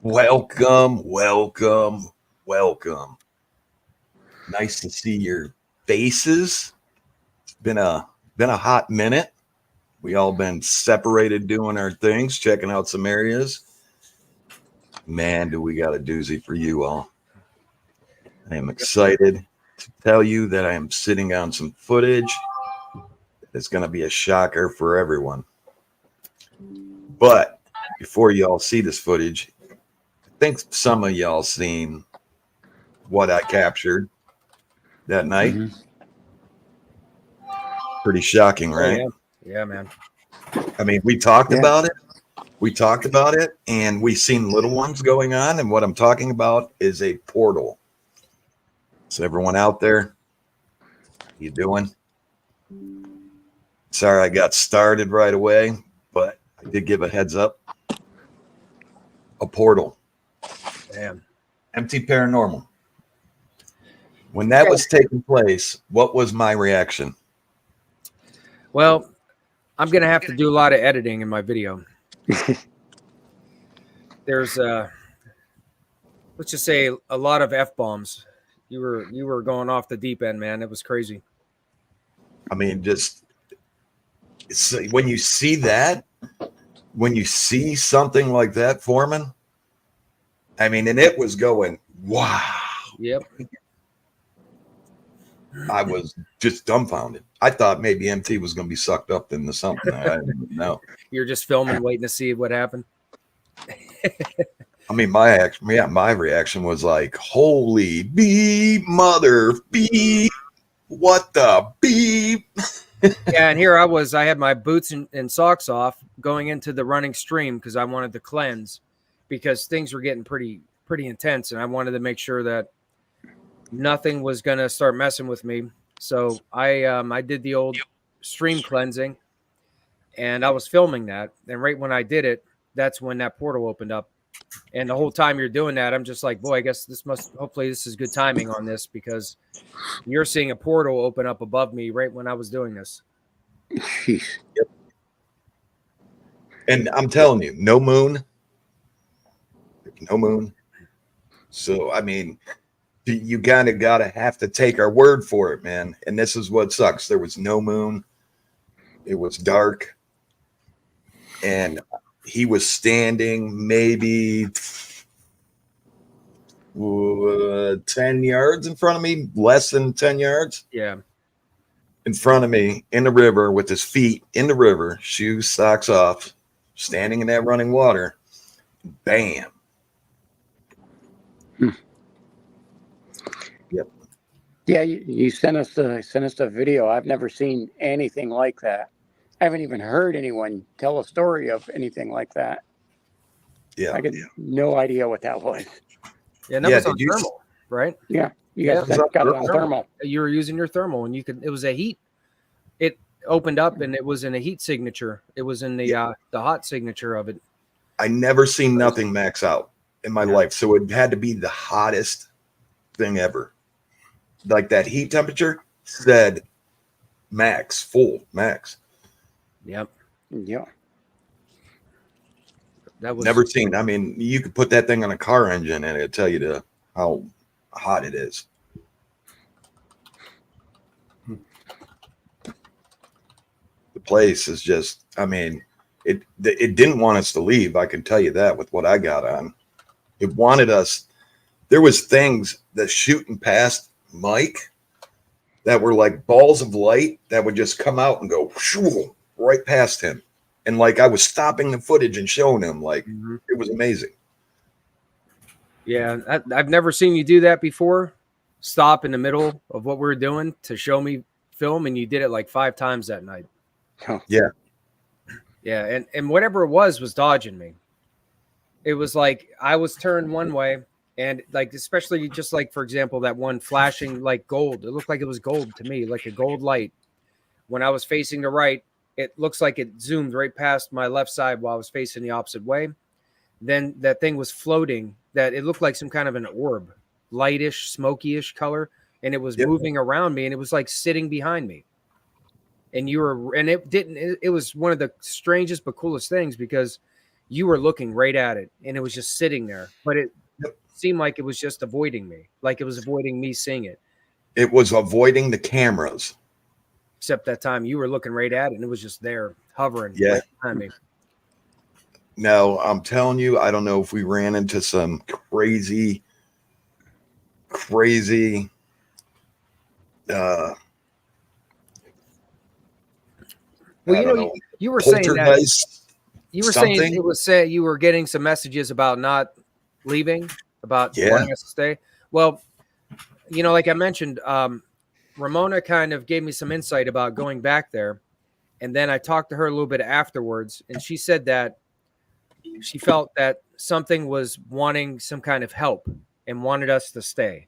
Welcome, welcome, welcome. Nice to see your faces. It's been a hot minute. We all been separated doing our things, checking out some areas. Man, do we got a doozy for you all. I am excited to tell you that I am sitting on some footage. It's going to be a shocker for everyone. But before y'all see this footage, I think some of y'all seen what I captured that night. Mm-hmm. Pretty shocking, right? Oh, yeah, man. I mean, we talked about it. We talked about it, and we seen little ones going on. And what I'm talking about is a portal. So everyone out there, how you doing? Sorry I got started right away, but I did give a heads up. A portal. Damn. Empty Paranormal. When that was taking place, what was my reaction? Well, I'm going to have to do a lot of editing in my video. There's let's just say a lot of F-bombs. You were going off the deep end, man. It was crazy. I mean, just when you see that, when you see something like that, Foreman, I mean, and it was going, wow. Yep. I was just dumbfounded. I thought maybe MT was going to be sucked up into something. I didn't know. You're just filming, waiting to see what happened. I mean, my reaction was like, holy beep, mother beep. What the beep? Yeah, and here I had my boots and socks off going into the running stream because I wanted to cleanse because things were getting pretty intense, and I wanted to make sure that nothing was going to start messing with me. So I did the old stream cleansing, and I was filming that. And right when I did it, that's when that portal opened up. And the whole time you're doing that, I'm just like, boy, I guess hopefully this is good timing on this because you're seeing a portal open up above me right when I was doing this. Jeez. Yep. And I'm telling you, no moon. So, I mean, you kind of have to take our word for it, man. And this is what sucks. There was no moon. It was dark. And he was standing maybe 10 yards in front of me, less than 10 yards. Yeah. In front of me in the river with his feet in the river, shoes, socks off, standing in that running water. Bam. Yep. Yeah, you sent us a video. I've never seen anything like that. I haven't even heard anyone tell a story of anything like that. Yeah. I had no idea what that was. Yeah, and that was on thermal, right? Yeah, you guys got it on thermal. You were using your thermal, and it was a heat. It opened up, and it was in a heat signature. It was in the hot signature of it. I never seen nothing max out in my life, so it had to be the hottest thing ever. Like that heat temperature said max, full max. Yep. Yeah. That was never seen. I mean, you could put that thing on a car engine and it'll tell you how hot it is. The place is just, I mean, it didn't want us to leave. I can tell you that with what I got on. It wanted us. There was things that shooting past Mike that were like balls of light that would just come out and go shoo, right past him. And like I was stopping the footage and showing him, like it was amazing. Yeah, I've never seen you do that before. Stop in the middle of what we were doing to show me film, and you did it like 5 times that night. Yeah. Yeah, and whatever it was dodging me. It was like I was turned one way, and like especially just like for example that one flashing like gold. It looked like it was gold to me, like a gold light. When I was facing the right, it looks like it zoomed right past my left side while I was facing the opposite way. Then that thing was floating, that it looked like some kind of an orb, lightish, smoky-ish color, and it was moving around me, and it was like sitting behind me. And it was one of the strangest but coolest things because you were looking right at it, and it was just sitting there. But it Yep. seemed like it was just avoiding me, like it was avoiding me seeing it. It was avoiding the cameras. Except that time you were looking right at it, and it was just there, hovering Yeah. right behind me. No, I'm telling you, I don't know if we ran into some crazy, Well, I don't know, you were saying that poltergeist. you were something? saying it was say you were getting some messages about not leaving, about Yeah. wanting us to stay. Well, like I mentioned, Ramona kind of gave me some insight about going back there. And then I talked to her a little bit afterwards, and she said that she felt that something was wanting some kind of help and wanted us to stay.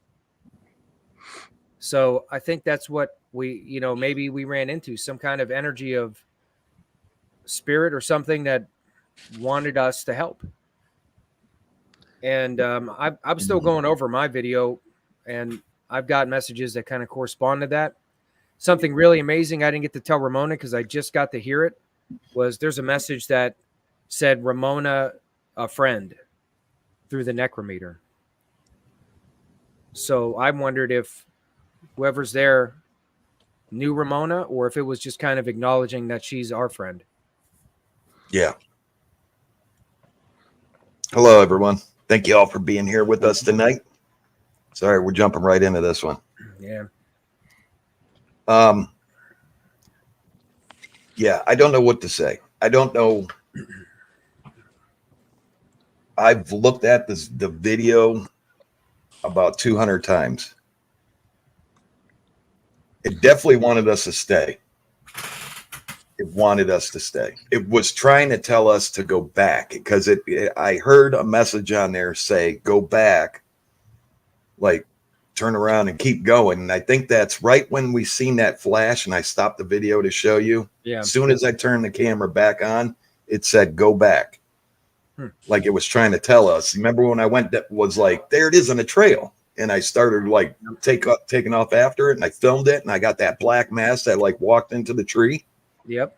So I think that's what we, maybe we ran into some kind of energy of spirit or something that wanted us to help. And I'm still going over my video, and I've got messages that kind of correspond to that. Something really amazing I didn't get to tell Ramona because I just got to hear it was there's a message that said Ramona, a friend, through the necrometer. So I wondered if whoever's there knew Ramona or if it was just kind of acknowledging that she's our friend. Yeah. Hello, everyone. Thank you all for being here with us tonight. Sorry, we're jumping right into this one. Yeah. Yeah, I don't know what to say. I don't know. I've looked at the video about 200 times. It definitely wanted us to stay. It wanted us to stay. It was trying to tell us to go back because I heard a message on there say, go back, like turn around and keep going. And I think that's right when we seen that flash and I stopped the video to show you. Yeah. As soon as I turned the camera back on, it said, go back. Like it was trying to tell us. Remember when I went, that was like, there it is on the trail. And I started like taking off after it and I filmed it and I got that black mass that like walked into the tree. Yep.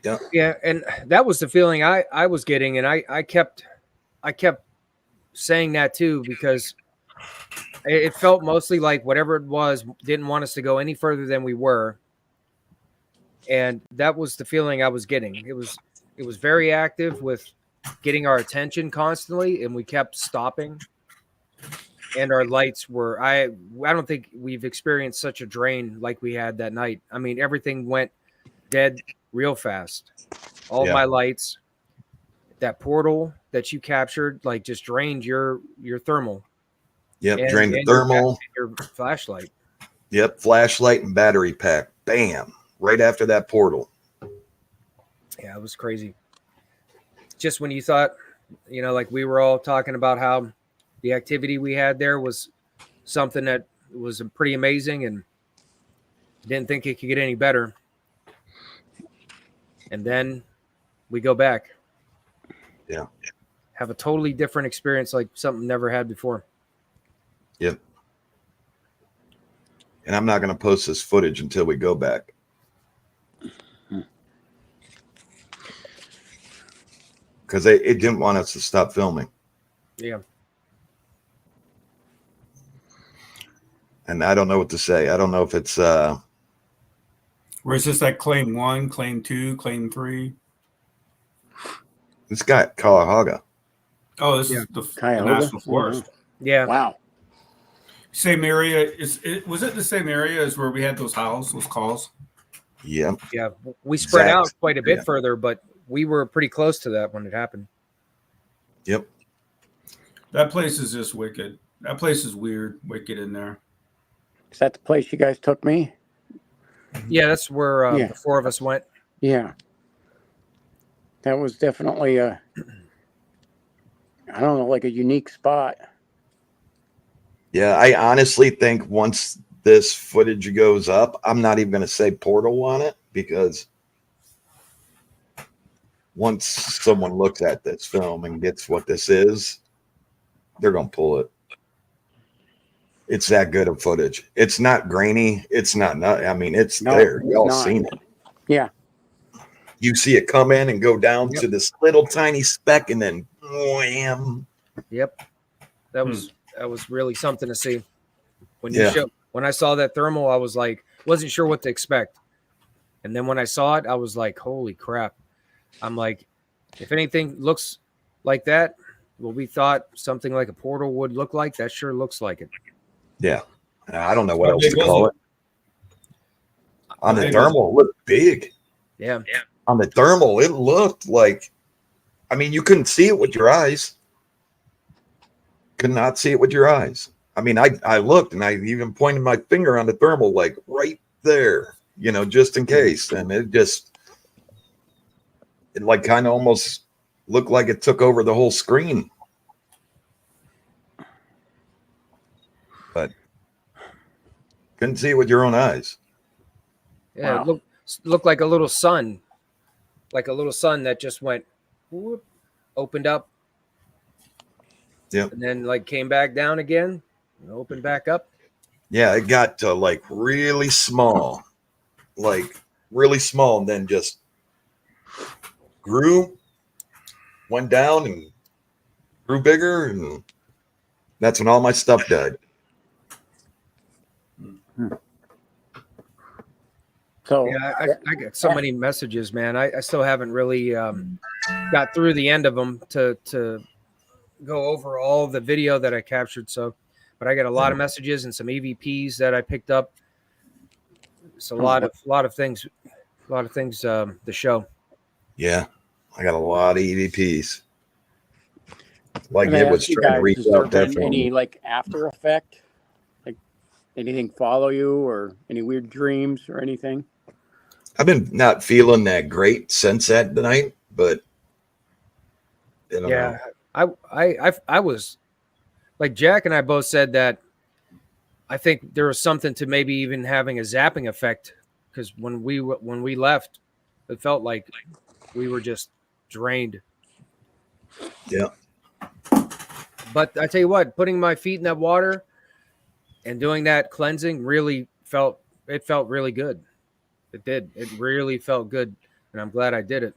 Yeah. Yeah. And that was the feeling I was getting. And I kept saying that too, because it felt mostly like whatever it was didn't want us to go any further than we were. And that was the feeling I was getting. It was very active with getting our attention constantly, and we kept stopping. And our lights were, I don't think we've experienced such a drain like we had that night. I mean, everything went dead real fast. All my lights, that portal that you captured, like just drained your thermal. Yep, drained the thermal. Your flashlight. Yep, flashlight and battery pack. Bam, right after that portal. Yeah, it was crazy. Just when you thought, like we were all talking about how the activity we had there was something that was pretty amazing and didn't think it could get any better. And then we go back. Yeah. Have a totally different experience, like something never had before. Yep. And I'm not going to post this footage until we go back. Because it didn't want us to stop filming. Yeah. And I don't know what to say. I don't know if it's... Where's this like claim 1, claim 2, claim 3? It's got Cuyahoga. Oh, this is the National Forest. Yeah. Wow. Same area. Was it the same area as where we had those calls? Yeah. Yeah. We spread out quite a bit further, but we were pretty close to that when it happened. Yep. That place is just wicked. That place is weird, wicked in there. Is that the place you guys took me? Yeah, that's where the four of us went. Yeah. That was definitely I don't know, like a unique spot. Yeah, I honestly think once this footage goes up, I'm not even going to say portal on it because once someone looks at this film and gets what this is, they're going to pull it. It's that good of footage. It's not grainy. It's not I mean, it's there. Y'all seen it. Yeah. you see it come in and go down Yep. to this little tiny speck, and then wham. Yep. That was really something to see. Yeah. When I saw that thermal, I was like, wasn't sure what to expect. And then when I saw it, I was like, holy crap. I'm like, if anything looks like that, what we thought something like a portal would look like, that sure looks like it. Yeah. I don't know what How else big to was call it? it. On the big was thermal, it looked big. Yeah. On the thermal, it looked like, I mean, you couldn't see it with your eyes. Could not see it with your eyes. I mean, I looked and I even pointed my finger on the thermal, like right there, just in case. And it like kind of almost looked like it took over the whole screen. But couldn't see it with your own eyes. Yeah. Wow. It looked like a little sun that just went, whoop, opened up. Yep. And then like came back down again and opened back up. Yeah, it got to like really small, and then just grew, went down and grew bigger. And that's when all my stuff died. So Yeah, I got so many messages, man. I still haven't really got through the end of them to go over all the video that I captured. So, but I got a lot of messages and some EVPs that I picked up. It's a lot of things. The show. Yeah, I got a lot of EVPs. Like can I it was ask you trying to guys, reach has there out there been for any me. like after effect? Like anything follow you or any weird dreams or anything? I've been not feeling that great since that night, but I don't know. I was like Jack and I both said that I think there was something to maybe even having a zapping effect because when we left, it felt like we were just drained. Yeah, But I tell you what, putting my feet in that water and doing that cleansing really felt really good. It did. It really felt good, and I'm glad I did it.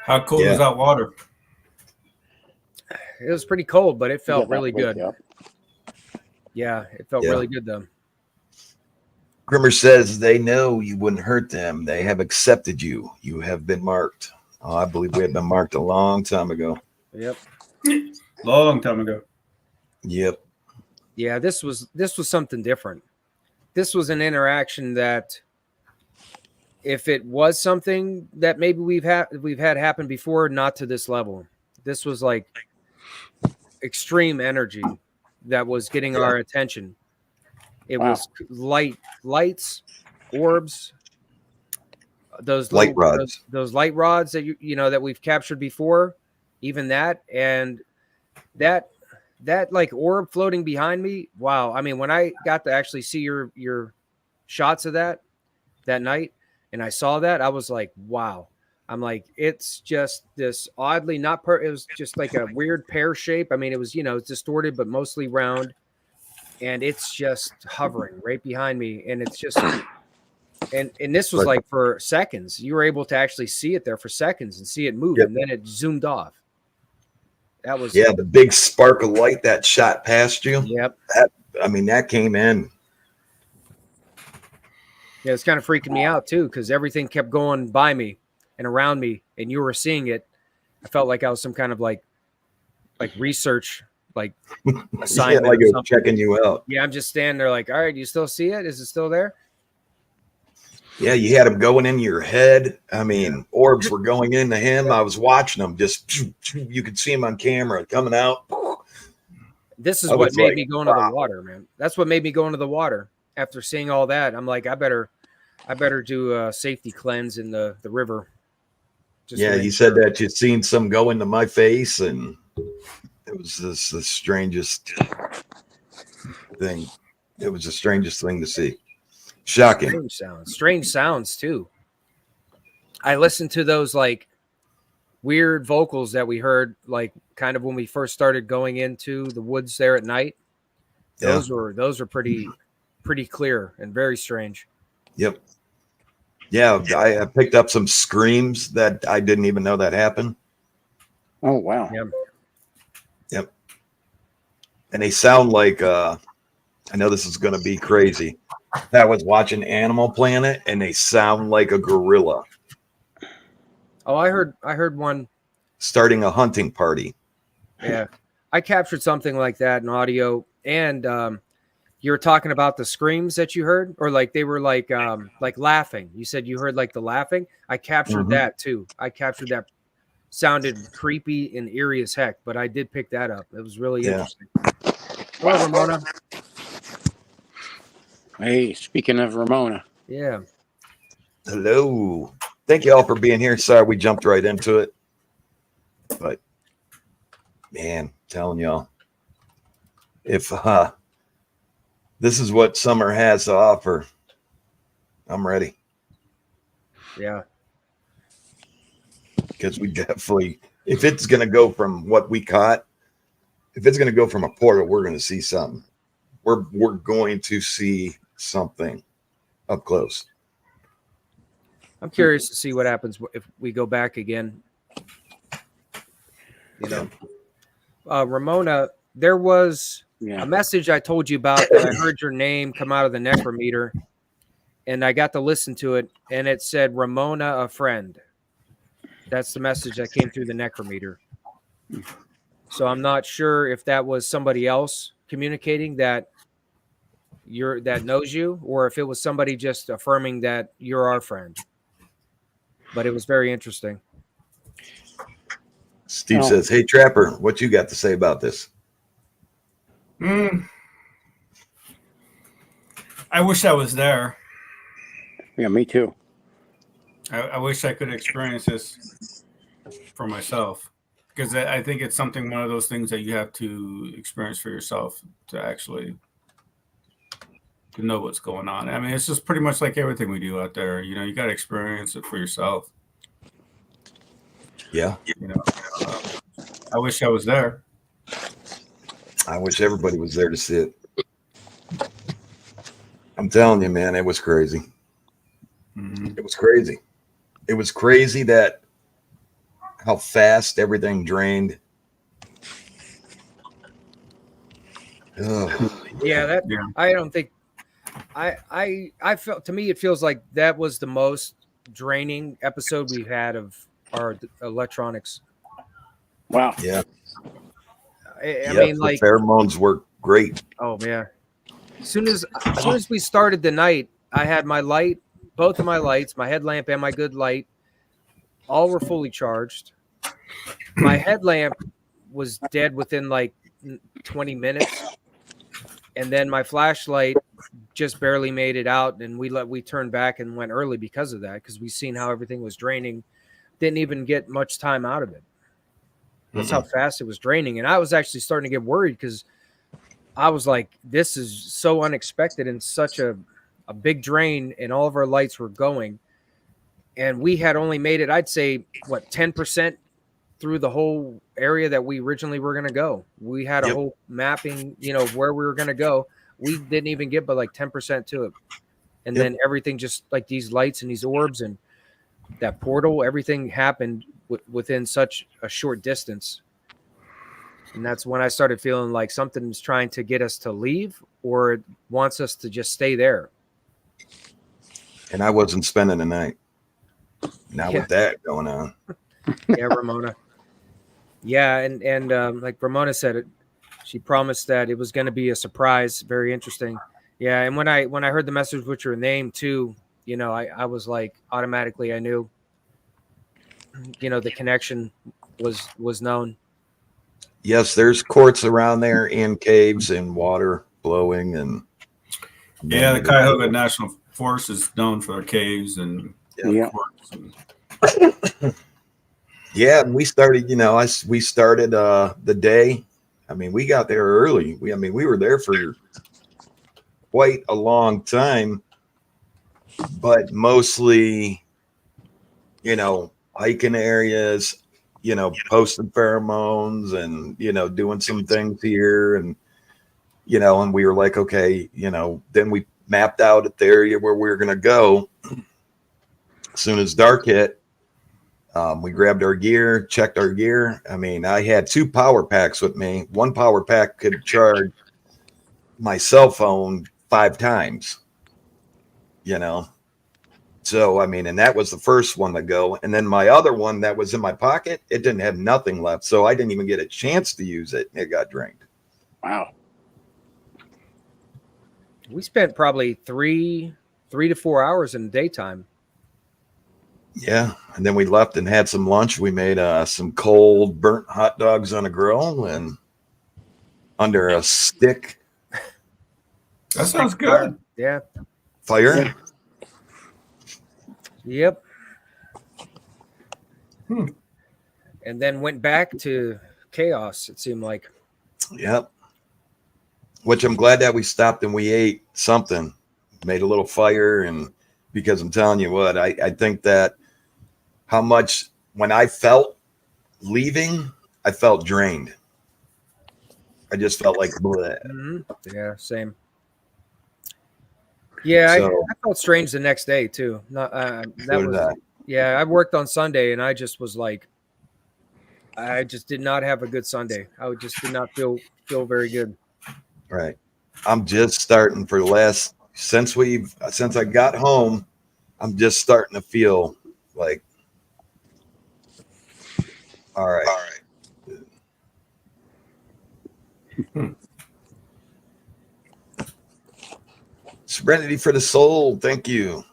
How cold Yeah. is that water? It was pretty cold, but it felt Yeah, really that'll wake good. you up. Yeah, it felt Yeah. really good though. Grimmer says they know you wouldn't hurt them. They have accepted you. You have been marked. Oh, I believe we have been marked a long time ago. Yep. Long time ago. Yep. Yeah, this was something different. This was an interaction that if it was something that maybe we've had happen before, not to this level. This was like extreme energy that was getting our attention. It was lights, orbs, those Light little rods. those light rods that you know that we've captured before, even that, and that like orb floating behind me. Wow. I mean, when I got to actually see your shots of that night and I saw that, I was like, wow. I'm like, it's just this oddly it was just like a weird pear shape. I mean, it was, it's distorted, but mostly round. And it's just hovering right behind me. And it's just, and this was like for seconds. You were able to actually see it there for seconds and see it move. Yep. And then it zoomed off. That was, the big spark of light that shot past you. Yep. That came in. Yeah, it's kind of freaking me out too, because everything kept going by me and around me, and you were seeing it. I felt like I was some kind of like research, like assignment. Like it was checking you out. Yeah, I'm just standing there like, all right, you still see it? Is it still there? Yeah, you had them going in your head. I mean, orbs were going into him. I was watching them. Just you could see him on camera coming out. This is what made me go into the water, man. That's what made me go into the water. After seeing all that, I'm like, I better do a safety cleanse in the river. You said that you'd seen some go into my face, and it was the strangest thing. It was the strangest thing to see. Shocking. Strange sounds too. I listened to those like weird vocals that we heard, like kind of when we first started going into the woods there at night. Those were pretty clear and very strange. Yep. Yeah, I picked up some screams that I didn't even know that happened. Oh wow. Yeah. Yep. And they sound like I know this is going to be crazy. I was watching Animal Planet, and they sound like a gorilla Oh, I heard one. starting a hunting party. Yeah, I captured something like that in audio, and you were talking about the screams that you heard, or like they were like laughing. You said you heard like the laughing. I captured that too. I captured that. Sounded creepy and eerie as heck, but I did pick that up. It was really interesting. Hello, Ramona. Hey, speaking of Ramona. Yeah. Hello. Thank you all for being here. Sorry we jumped right into it. But man, telling y'all, if this is what summer has to offer, I'm ready. Yeah. Because we definitely, if it's going to go from what we caught, if it's going to go from a portal, we're going to see something. We're going to see something up close. I'm curious to see what happens if we go back again. You know, Ramona, there was a message I told you about that I heard your name come out of the necrometer, and I got to listen to it, and it said, Ramona, a friend. That's the message that came through the necrometer. So I'm not sure if that was somebody else communicating that knows you, or if it was somebody just affirming that you're our friend. But it was very interesting. Steve says, "Hey Trapper, what you got to say about this?" I wish I was there. Yeah, me too. I wish I could experience this for myself, because I think it's one of those things that you have to experience for yourself to actually to know what's going on. I mean, it's just pretty much like everything we do out there. You know, you got to experience it for yourself. Yeah. You know, I wish I was there. I wish everybody was there to see it. I'm telling you, man, it was crazy. Mm-hmm. It was crazy. It was crazy that how fast everything drained. Yeah, I don't think I felt, to me it feels like that was the most draining episode we've had of our electronics. Wow. Yeah. I mean, the like, pheromones work great. oh yeah. As soon as we started the night, I had my light, both of my lights, my headlamp and my good light, all were fully charged. My headlamp was dead within like 20 minutes. And then my flashlight just barely made it out, and we turned back and went early because of that, because we seen how everything was draining. Didn't even get much time out of it. That's how fast it was draining. And I was actually starting to get worried, because I was like, this is so unexpected and such a big drain, and all of our lights were going. And we had only made it, I'd say, 10% through the whole area that we originally were going to go. We had a whole mapping, of where we were going to go. We didn't even get but like 10% to it. And then everything, just like these lights and these orbs and that portal, everything happened within such a short distance. And that's when I started feeling like something's trying to get us to leave, or it wants us to just stay there. And I wasn't spending the night. Not with that going on. Yeah, Ramona. Yeah, and like Ramona said, she promised that it was going to be a surprise. Very interesting. Yeah, and when I heard the message with your name too, I was like, automatically I knew, the connection was known. Yes, there's quartz around there in caves and water blowing, and yeah, the Cuyahoga National Forest is known for their caves and quartz. Yeah, and we started, we started the day. I mean, we got there early. We were there for quite a long time, but mostly, hiking areas, posting pheromones and, doing some things here. And, and we were like, okay, then we mapped out at the area where we were going to go. As soon as dark hit, we grabbed our gear, checked our gear. I mean, I had 2 power packs with me. One power pack could charge my cell phone 5 times, you know. So, I mean, and that was the first one to go. And then my other one that was in my pocket, it didn't have nothing left. So I didn't even get a chance to use it. It got drained. Wow. We spent probably 3 to 4 hours in the daytime. Yeah. And then we left and had some lunch. We made some cold burnt hot dogs on a grill and under a stick That sounds good. Yeah. fire. Yep. And then went back to chaos, it seemed like. Yep. Which I'm glad that we stopped and we ate something, made a little fire. And because I'm telling you what, I think that how much when I felt leaving, I felt drained. I just felt like bleh. Yeah, same. Yeah, So, I felt strange the next day too. Not that so was did I. yeah. I worked on Sunday and I just was like, I just did not have a good Sunday. I just did not feel very good. Right. I'm just starting for the last since I got home, I'm just starting to feel like all right. Serenity for the soul. Thank you.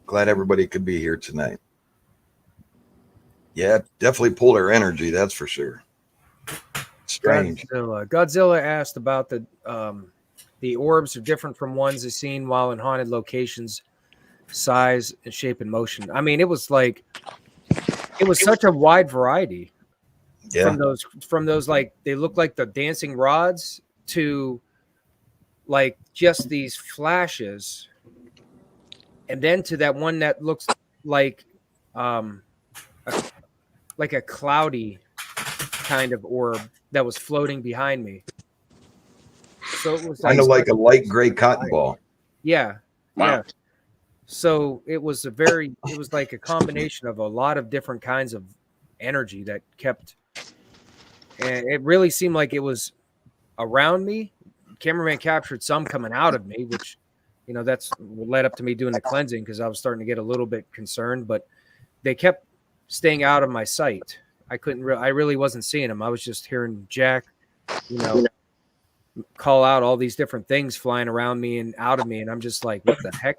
Glad everybody could be here tonight. Yeah, definitely pulled our energy, that's for sure. Strange. Godzilla asked about the orbs are different from ones he's seen while in haunted locations, size and shape and motion. I mean, it was such a wide variety. Yeah. From those like they look like the dancing rods to like just these flashes, and then to that one that looks like a cloudy kind of orb that was floating behind me. So it was Kind of like a light gray cotton ball. Yeah. Wow. Yeah. So it was like a combination of a lot of different kinds of energy that kept, and it really seemed like it was around me. Cameraman captured some coming out of me, which, that's what led up to me doing the cleansing because I was starting to get a little bit concerned, but they kept staying out of my sight. I really wasn't seeing them. I was just hearing Jack, call out all these different things flying around me and out of me. And I'm just like, what the heck?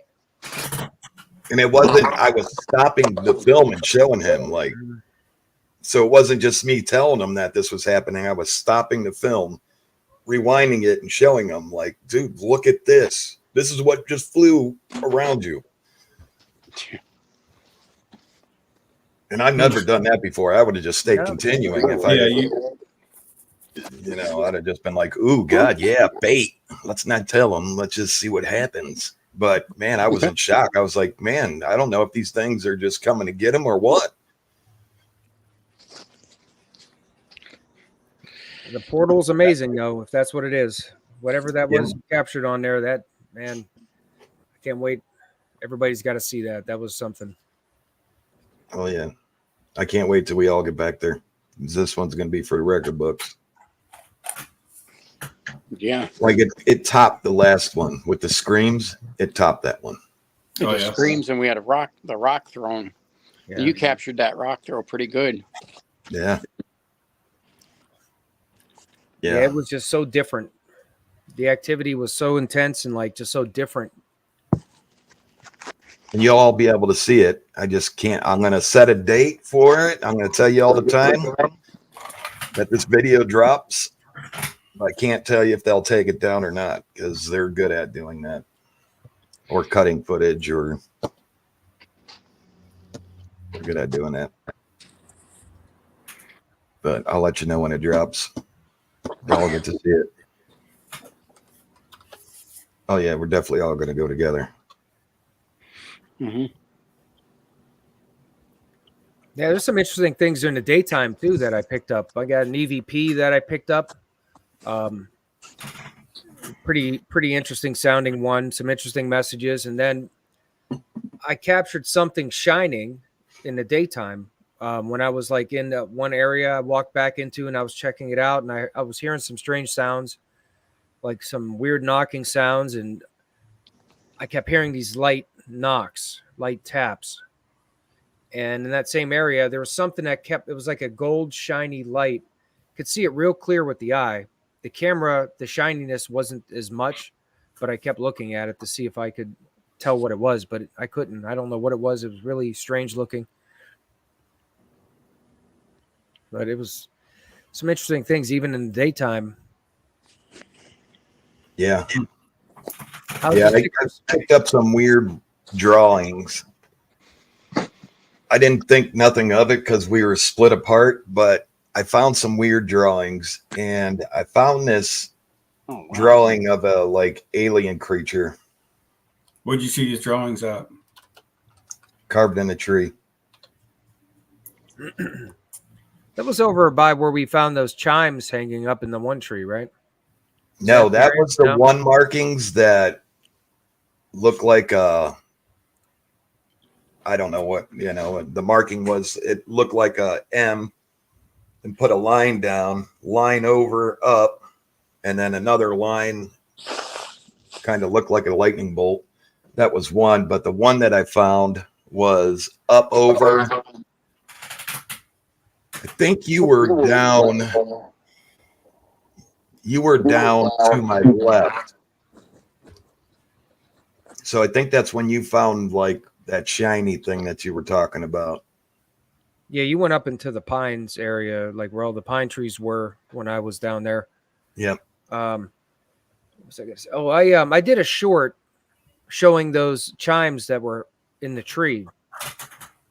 And it wasn't, I was stopping the film and showing him so it wasn't just me telling him that this was happening. I was stopping the film, rewinding it and showing him like, dude, look at this. This is what just flew around you. And I've never done that before. I would have just stayed continuing if I'd have just been like, ooh, God, yeah, bait. Let's not tell him. Let's just see what happens. But man, I was in shock. I was like, man, I don't know if these things are just coming to get him or what. The portal's amazing, though, if that's what it is. Whatever that was captured on there, that, man, I can't wait. Everybody's got to see that. That was something. Oh, yeah. I can't wait till we all get back there. This one's going to be for the record books. Yeah. Like it topped the last one with the screams. It topped that one. The screams, and we had the rock thrown. Yeah. You captured that rock throw pretty good. Yeah. Yeah, it was just so different. The activity was so intense and like just so different. And you'll all be able to see it. I just can't. I'm going to set a date for it. I'm going to tell you all the time that this video drops. I can't tell you if they'll take it down or not because they're good at doing that or cutting footage or they're good at doing that. But I'll let you know when it drops. Y'all get to see it. Oh, yeah, we're definitely all going to go together. Mm-hmm. Yeah, there's some interesting things during the daytime, too, that I picked up. I got an EVP that I picked up. Pretty interesting sounding one, some interesting messages. And then I captured something shining in the daytime. When I was like in one area I walked back into and I was checking it out, and I was hearing some strange sounds, like some weird knocking sounds, and I kept hearing these light knocks, light taps. And in that same area, there was something that it was like a gold shiny light. Could see it real clear with the eye. The camera, the shininess wasn't as much, but I kept looking at it to see if I could tell what it was, but I couldn't. I don't know what it was. It was really strange looking. But it was some interesting things, even in the daytime. Yeah. How's Yeah, the I stickers? picked up some weird drawings. I didn't think nothing of it because we were split apart, but I found some weird drawings, and I found this drawing of a like alien creature Where'd you see these drawings at? carved in a tree. That was over by where we found those chimes hanging up in the one tree, right? No, that area? was the No? one markings that looked like I don't know what, the marking was, it looked like a M, and put a line down, line over, up, and then another line kind of looked like a lightning bolt. That was one, but the one that I found was up over. I think you were down to my left. So I think that's when you found like that shiny thing that you were talking about. Yeah, you went up into the pines area, like where all the pine trees were when I was down there. Yep. What was I gonna say? Oh, I did a short showing those chimes that were in the tree.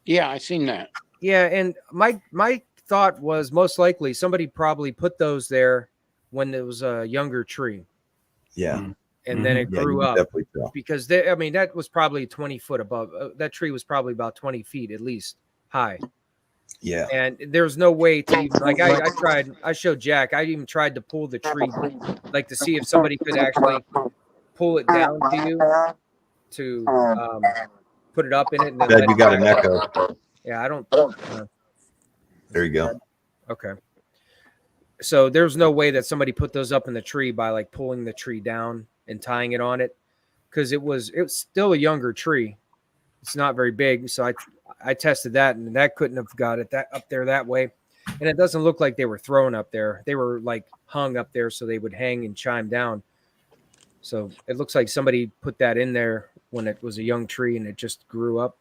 Yeah, I seen that. Yeah, and my thought was most likely somebody probably put those there when it was a younger tree, Yeah. and then it Yeah, grew you up definitely tell. because that was probably 20 foot above. That tree was probably about 20 feet at least high. Yeah. And there's no way to even, like, I showed Jack, I even tried to pull the tree, like to see if somebody could actually pull it down to you to put it up in it. And then Dad, let you it got an back. echo. Yeah, I don't. There you go. Okay. So there's no way that somebody put those up in the tree by like pulling the tree down and tying it on it, because it was still a younger tree. It's not very big. So I tested that, and that couldn't have got it that up there that way. And it doesn't look like they were thrown up there. They were like hung up there so they would hang and chime down. So it looks like somebody put that in there when it was a young tree and it just grew up.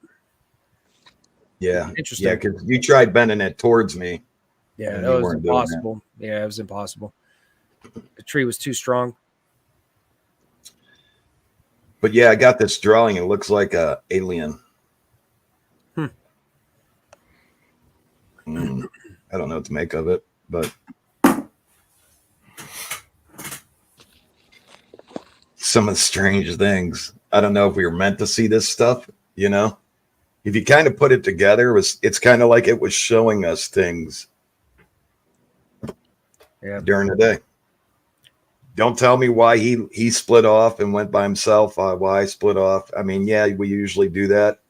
Yeah. Interesting. Yeah, because you tried bending it towards me. Yeah, and that you was weren't doing that. impossible. Yeah, it was impossible. The tree was too strong. But yeah, I got this drawing. It looks like a alien. I don't know what to make of it, but some of the strange things. I don't know if we were meant to see this stuff, If you kind of put it together, it's kind of like it was showing us things during the day. Don't tell me why he split off and went by himself, why I split off. I mean, yeah, we usually do that.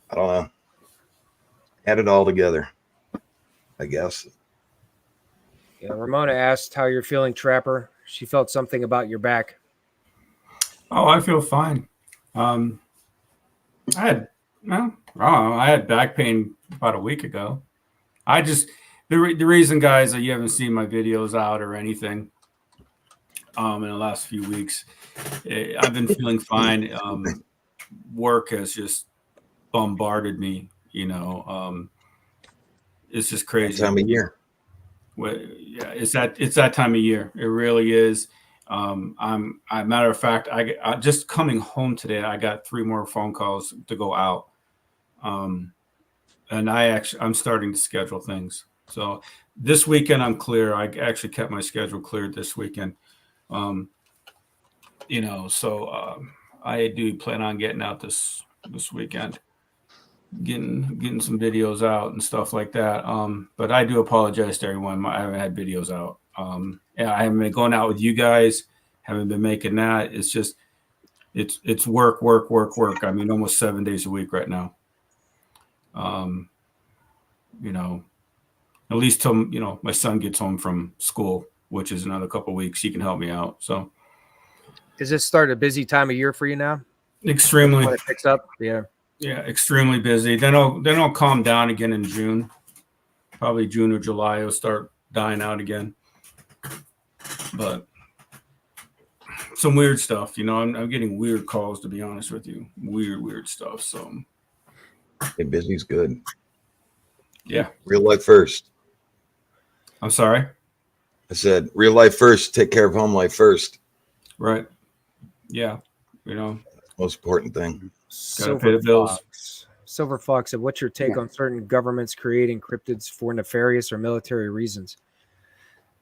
I don't know. Add it all together, I guess. Yeah, Ramona asked how you're feeling, Trapper. She felt something about your back. Oh, I feel fine. I had back pain about a week ago. I just the reason, guys, that you haven't seen my videos out or anything in the last few weeks, I've been feeling fine. Work has just bombarded me. It's just crazy. That time of year. Yeah, it's that time of year. It really is. Matter of fact, I just coming home today, I got 3 more phone calls to go out. And I'm starting to schedule things. So this weekend I'm clear. I actually kept my schedule cleared this weekend. I do plan on getting out this weekend, getting some videos out and stuff like that. But I do apologize to everyone. I haven't had videos out. I haven't been going out with you guys. Haven't been making that. It's just it's work, work, work, work. I mean, almost 7 days a week right now. You know, at least till my son gets home from school, which is another couple of weeks. He can help me out. So Is this start a busy time of year for you now? extremely, When it picks up, yeah. extremely busy. Then I'll calm down again in June. Probably June or July, it'll start dying out again. But some weird stuff, I'm getting weird calls, to be honest with you. Weird stuff. So Hey, busy's good. yeah. Real life first. I'm sorry. I said real life first. Take care of home life first. Right. Yeah. Most important thing. Gotta pay the bills. Silver Fox said, "What's your take on certain governments creating cryptids for nefarious or military reasons?"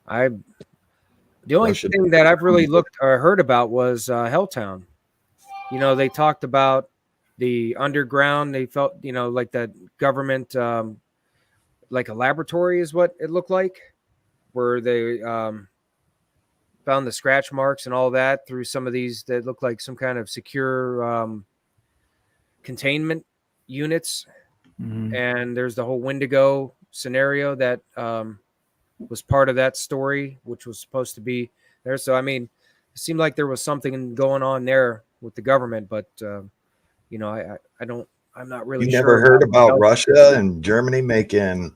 The only thing that I've really looked or heard about was Helltown. They talked about the underground. They felt, like that government, like a laboratory is what it looked like, where they found the scratch marks and all that through some of these that look like some kind of secure containment units. Mm-hmm. And there's the whole Wendigo scenario that was part of that story, which was supposed to be there. So, I mean, it seemed like there was something going on there with the government, but I'm not really You sure. never heard about Russia and Germany making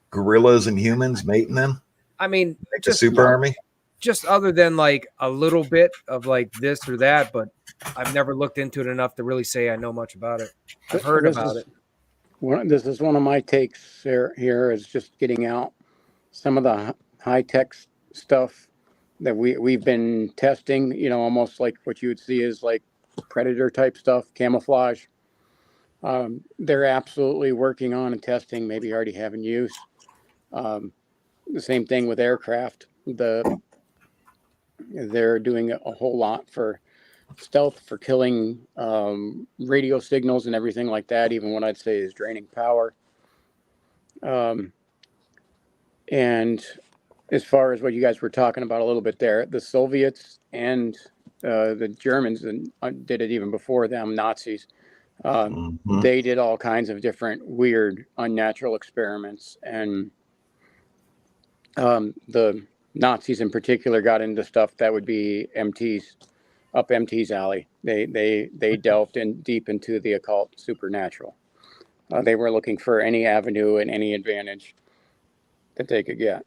gorillas and humans, mating them? I mean, like a super army? Just other than like a little bit of like this or that, but I've never looked into it enough to really say I know much about it. I've heard about it. This is one of my takes here is just getting out some of the high-tech stuff that we've been testing, almost like what you would see is like predator type stuff, camouflage. They're absolutely working on and testing, maybe already having use. The same thing with aircraft. They're doing a whole lot for stealth, for killing radio signals and everything like that, even what I'd say is draining power. And as far as what you guys were talking about a little bit there, the Soviets and the Germans did it even before them, Nazis. They did all kinds of different weird, unnatural experiments. And the Nazis in particular got into stuff that would be up MT's alley. They delved in deep into the occult, supernatural. They were looking for any avenue and any advantage that they could get.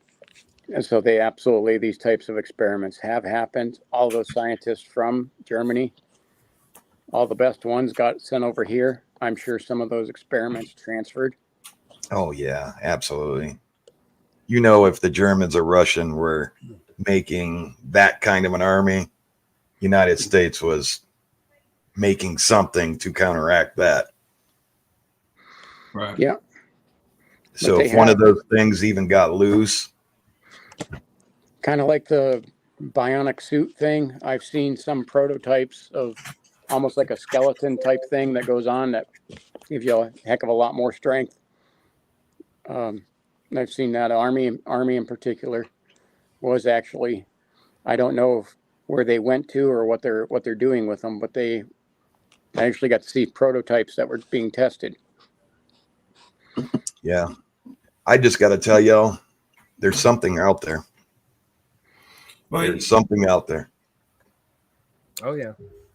And so these types of experiments have happened. All those scientists from Germany, all the best ones got sent over here. I'm sure some of those experiments transferred. Oh, yeah, absolutely. If the Germans or Russian were making that kind of an army, United States was making something to counteract that. Right. Yeah. So if one of those things even got loose. Kind of like the bionic suit thing. I've seen some prototypes of almost like a skeleton type thing that goes on that gives you a heck of a lot more strength. I've seen that army in particular was actually, I don't know where they went to or what they're doing with them, but I actually got to see prototypes that were being tested. Yeah. I just got to tell y'all, there's something out there. There's something out there. Oh, yeah.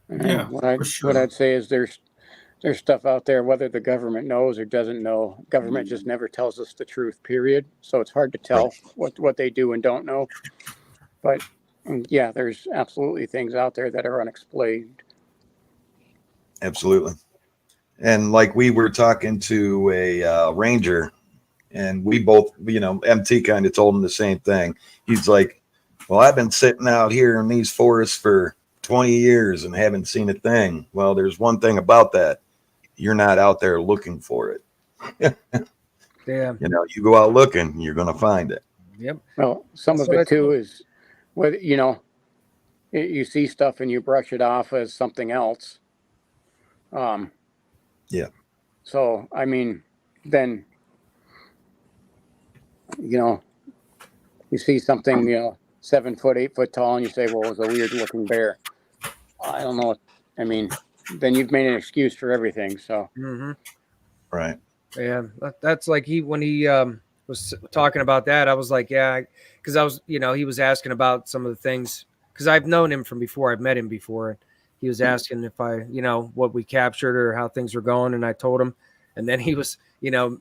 Yeah. What I'd say is there's stuff out there, whether the government knows or doesn't know. Government just never tells us the truth, period. So it's hard to tell what they do and don't know. But yeah, there's absolutely things out there that are unexplained. Absolutely. And like we were talking to a ranger, and we both, MT kind of told him the same thing. He's like, well, I've been sitting out here in these forests for 20 years and haven't seen a thing. Well, there's one thing about that. You're not out there looking for it. Yeah. You go out looking, you're going to find it. Yep. Well, some of it too is whether, you see stuff and you brush it off as something else. Yeah. So, I mean, then, you see something, 7 foot, 8 foot tall, and you say, well, it was a weird looking bear. I don't know I mean, then you've made an excuse for everything. So Right. Yeah, that's like when he was talking about that, I was like, yeah, because I was, he was asking about some of the things because I've known him from before, I've met him before. He was asking if I, what we captured or how things were going, and I told him, and then he was, he was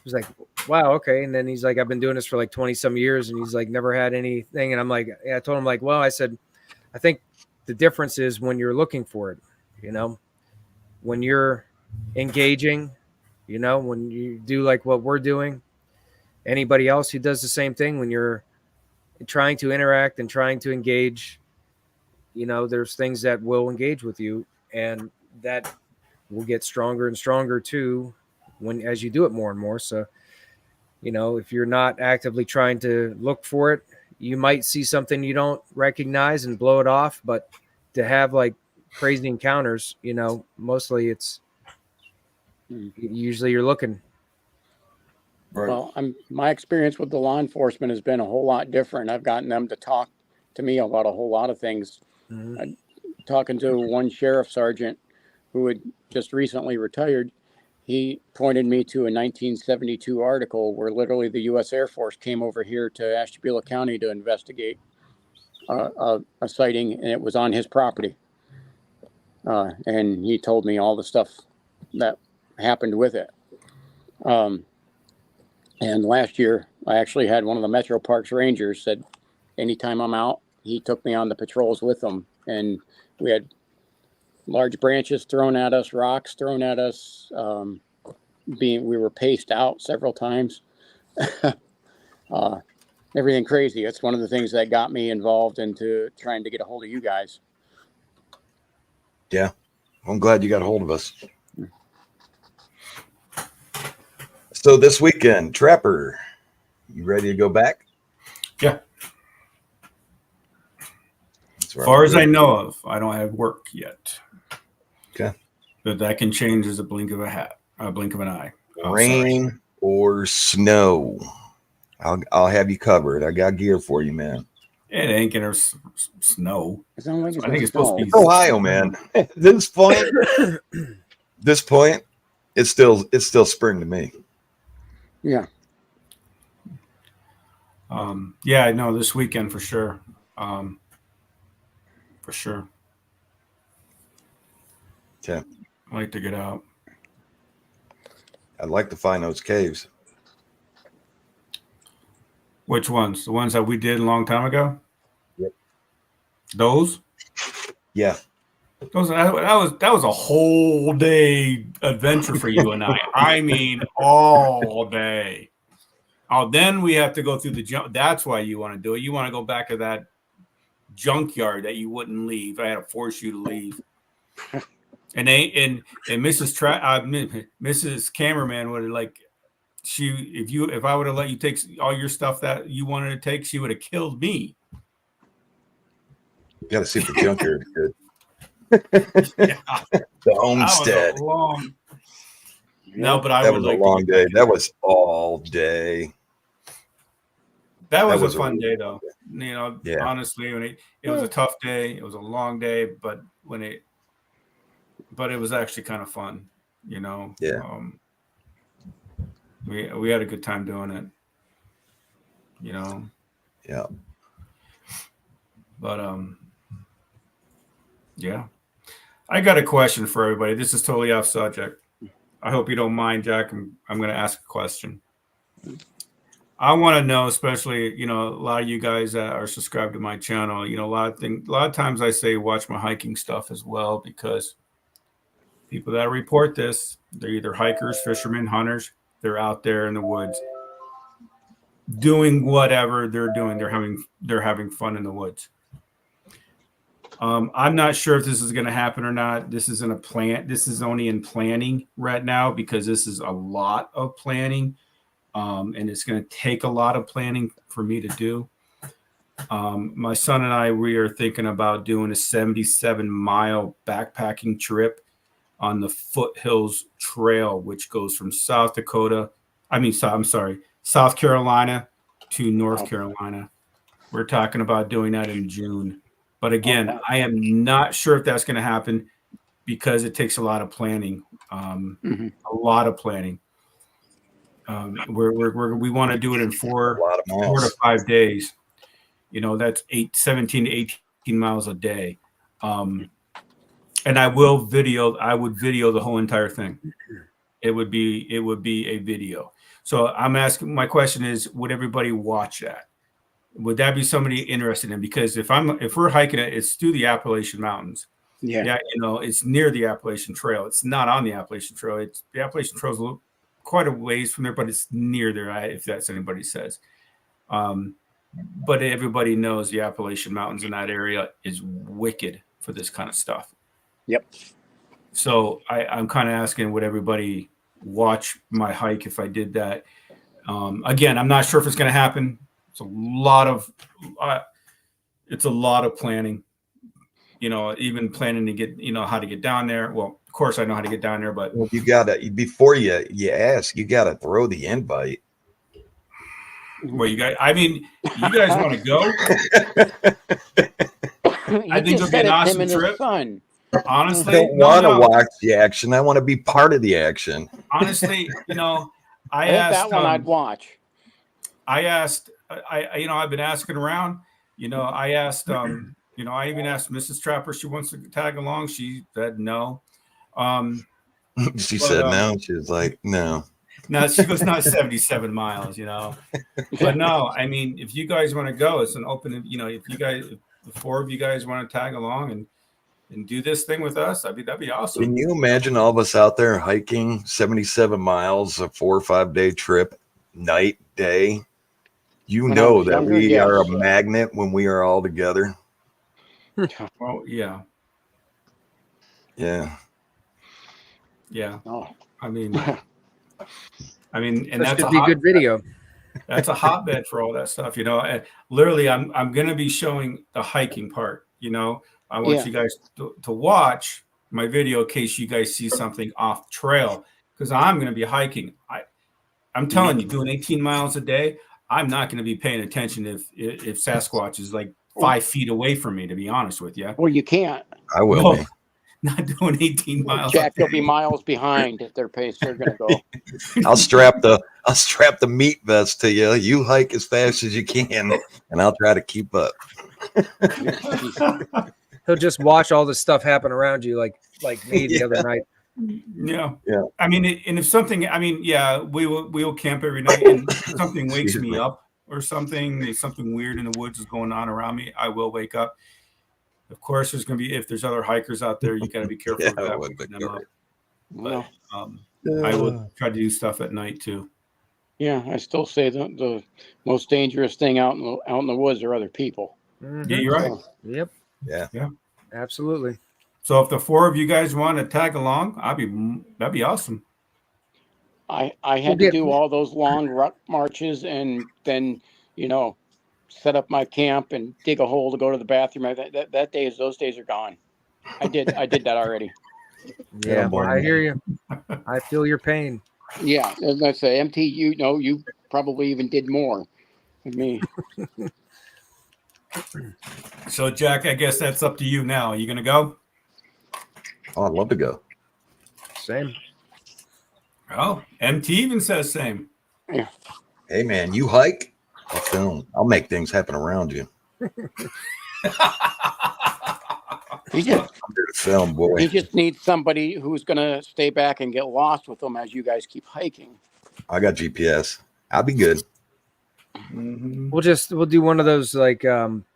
like, wow, okay, and then he's like, I've been doing this for like 20 some years, and he's like, never had anything, and I'm like, yeah, I told him like, well, I said, I think the difference is when you're looking for it, when you're engaging. When you do like what we're doing, anybody else who does the same thing, when you're trying to interact and trying to engage, there's things that will engage with you, and that will get stronger and stronger too as you do it more and more. So, if you're not actively trying to look for it, you might see something you don't recognize and blow it off. But to have like crazy encounters, mostly it's usually you're looking. Right. well, my experience with the law enforcement has been a whole lot different. I've gotten them to talk to me about a whole lot of things. Talking to one sheriff sergeant who had just recently retired, he pointed me to a 1972 article where literally the U.S. Air Force came over here to Ashtabula County to investigate a sighting, and it was on his property. And he told me all the stuff that happened with it. And last year, I actually had one of the Metro Parks Rangers said, anytime I'm out, he took me on the patrols with him. And we had large branches thrown at us, rocks thrown at us. We were paced out several times. Everything crazy. It's one of the things that got me involved into trying to get a hold of you guys. Yeah. I'm glad you got a hold of us. So this weekend, Trapper, you ready to go back? Yeah. As far as I know of, I don't have work yet. Okay. But that can change as a blink of an eye. Rain or snow, I'll have you covered. I got gear for you, man. It ain't gonna snow. It sounds like it's I think it's snow. supposed to be It's Ohio, man. At this point, it's still spring to me. Yeah. Yeah, no, this weekend for sure. For sure. Yeah. I like to get out. I'd like to find those caves. Which ones? The ones that we did a long time ago? Yep. Those? Yeah. That was a whole day adventure for you and I. I mean, all day. Oh, then we have to go through the junk. That's why you want to do it. You want to go back to that junkyard that you wouldn't leave. I had to force you to leave. And Mrs. Cameraman would have if I would have let you take all your stuff that you wanted to take, she would have killed me. You got to see if the junkyard is good. Yeah. The homestead. No, but that was a long day. That was all day. That was a fun day, though. Yeah. Honestly, when it was a tough day. It was a long day, but it was actually kind of fun. Yeah. We had a good time doing it. Yeah. But yeah. I got a question for everybody. This is totally off subject. I hope you don't mind, Jack. I'm going to ask a question. I want to know, especially, a lot of you guys that are subscribed to my channel, a lot of times I say watch my hiking stuff as well, because people that report this, they're either hikers, fishermen, hunters. They're out there in the woods doing whatever they're doing. They're having fun in the woods. I'm not sure if this is going to happen or not. This is only in planning right now, because this is a lot of planning. And it's going to take a lot of planning for me to do. My son and I, we are thinking about doing a 77-mile backpacking trip on the Foothills Trail, which goes from South Carolina to North Carolina. We're talking about doing that in June. But again, I am not sure if that's going to happen. because it takes a lot of planning, Mhm. a lot of planning. We want to do it in A lot of 4 to miles. 5 days. That's 17 to 18 miles a day. And I would video the whole entire thing. It would be a video. So I'm asking, my question is, would everybody watch that? Would that be somebody interested in? Because if we're hiking it, it's through the Appalachian Mountains. Yeah. It's near the Appalachian Trail. It's not on the Appalachian Trail. The Appalachian Trail is quite a ways from there, but it's near there, if that's anybody says. But everybody knows the Appalachian Mountains in that area is wicked for this kind of stuff. Yep. So I'm kind of asking, would everybody watch my hike if I did that? Again, I'm not sure if it's going to happen. It's a lot of planning. Even planning to get, how to get down there. Well, of course I know how to get down there, but Well, you gotta, before you ask, you gotta throw the invite. Well, you guys want to go? I think it'll be an awesome trip. Honestly, I don't want to watch the action. I want to be part of the action. Honestly, I think that one I'd watch. I've been asking around. I asked, I even asked Mrs. Trapper. She wants to tag along. She said no. She said no. She was like, no. No, she goes, not 77 miles, But no, I mean, if you guys want to go, it's an open, if the 4 of you guys want to tag along and do this thing with us, that'd be awesome. Can you imagine all of us out there hiking 77 miles, a 4 or 5 day trip, night, day? That we are a magnet when we are all together. Well, yeah. Yeah. Yeah. Oh. I mean, and that's a good video. That's a hotbed for all that stuff, And literally, I'm going to be showing the hiking part. I want you guys to watch my video in case you guys see something off trail, because I'm going to be hiking. I'm telling you, doing 18 miles a day, I'm not going to be paying attention if Sasquatch is like 5 feet away from me. To be honest with you, well, you can't. I will be. Not doing 18 miles. Jack, you'll be miles behind at their pace. They're going to go. I'll strap the meat vest to you. You hike as fast as you can, and I'll try to keep up. He'll just watch all this stuff happen around you, like me the other night. Yeah. Yeah. I mean, and if something, we will camp every night, and if something wakes me up or something weird in the woods is going on around me, I will wake up. Of course, there's going to be, if there's other hikers out there, you got to be careful with that. Waking them up. But I will try to do stuff at night too. Yeah, I still say the most dangerous thing out in the woods are other people. Mm-hmm. Yeah, you're right. Yep. Yeah. Absolutely. So if the 4 of you guys want to tag along, that'd be awesome. I had to do all those long ruck marches and then, set up my camp and dig a hole to go to the bathroom. Those days are gone. I did that already. Yeah, I hear you. I feel your pain. Yeah, as I say, MT, you probably even did more than me. So Jack, I guess that's up to you now. Are you gonna go? Oh, I'd love to go. Same. Oh, MT even says same. Yeah. Hey man, you hike? I'll film. I'll make things happen around you. He just film, boy. He just needs somebody who's going to stay back and get lost with him as you guys keep hiking. I got GPS. I'll be good. Mm-hmm. We'll do one of those like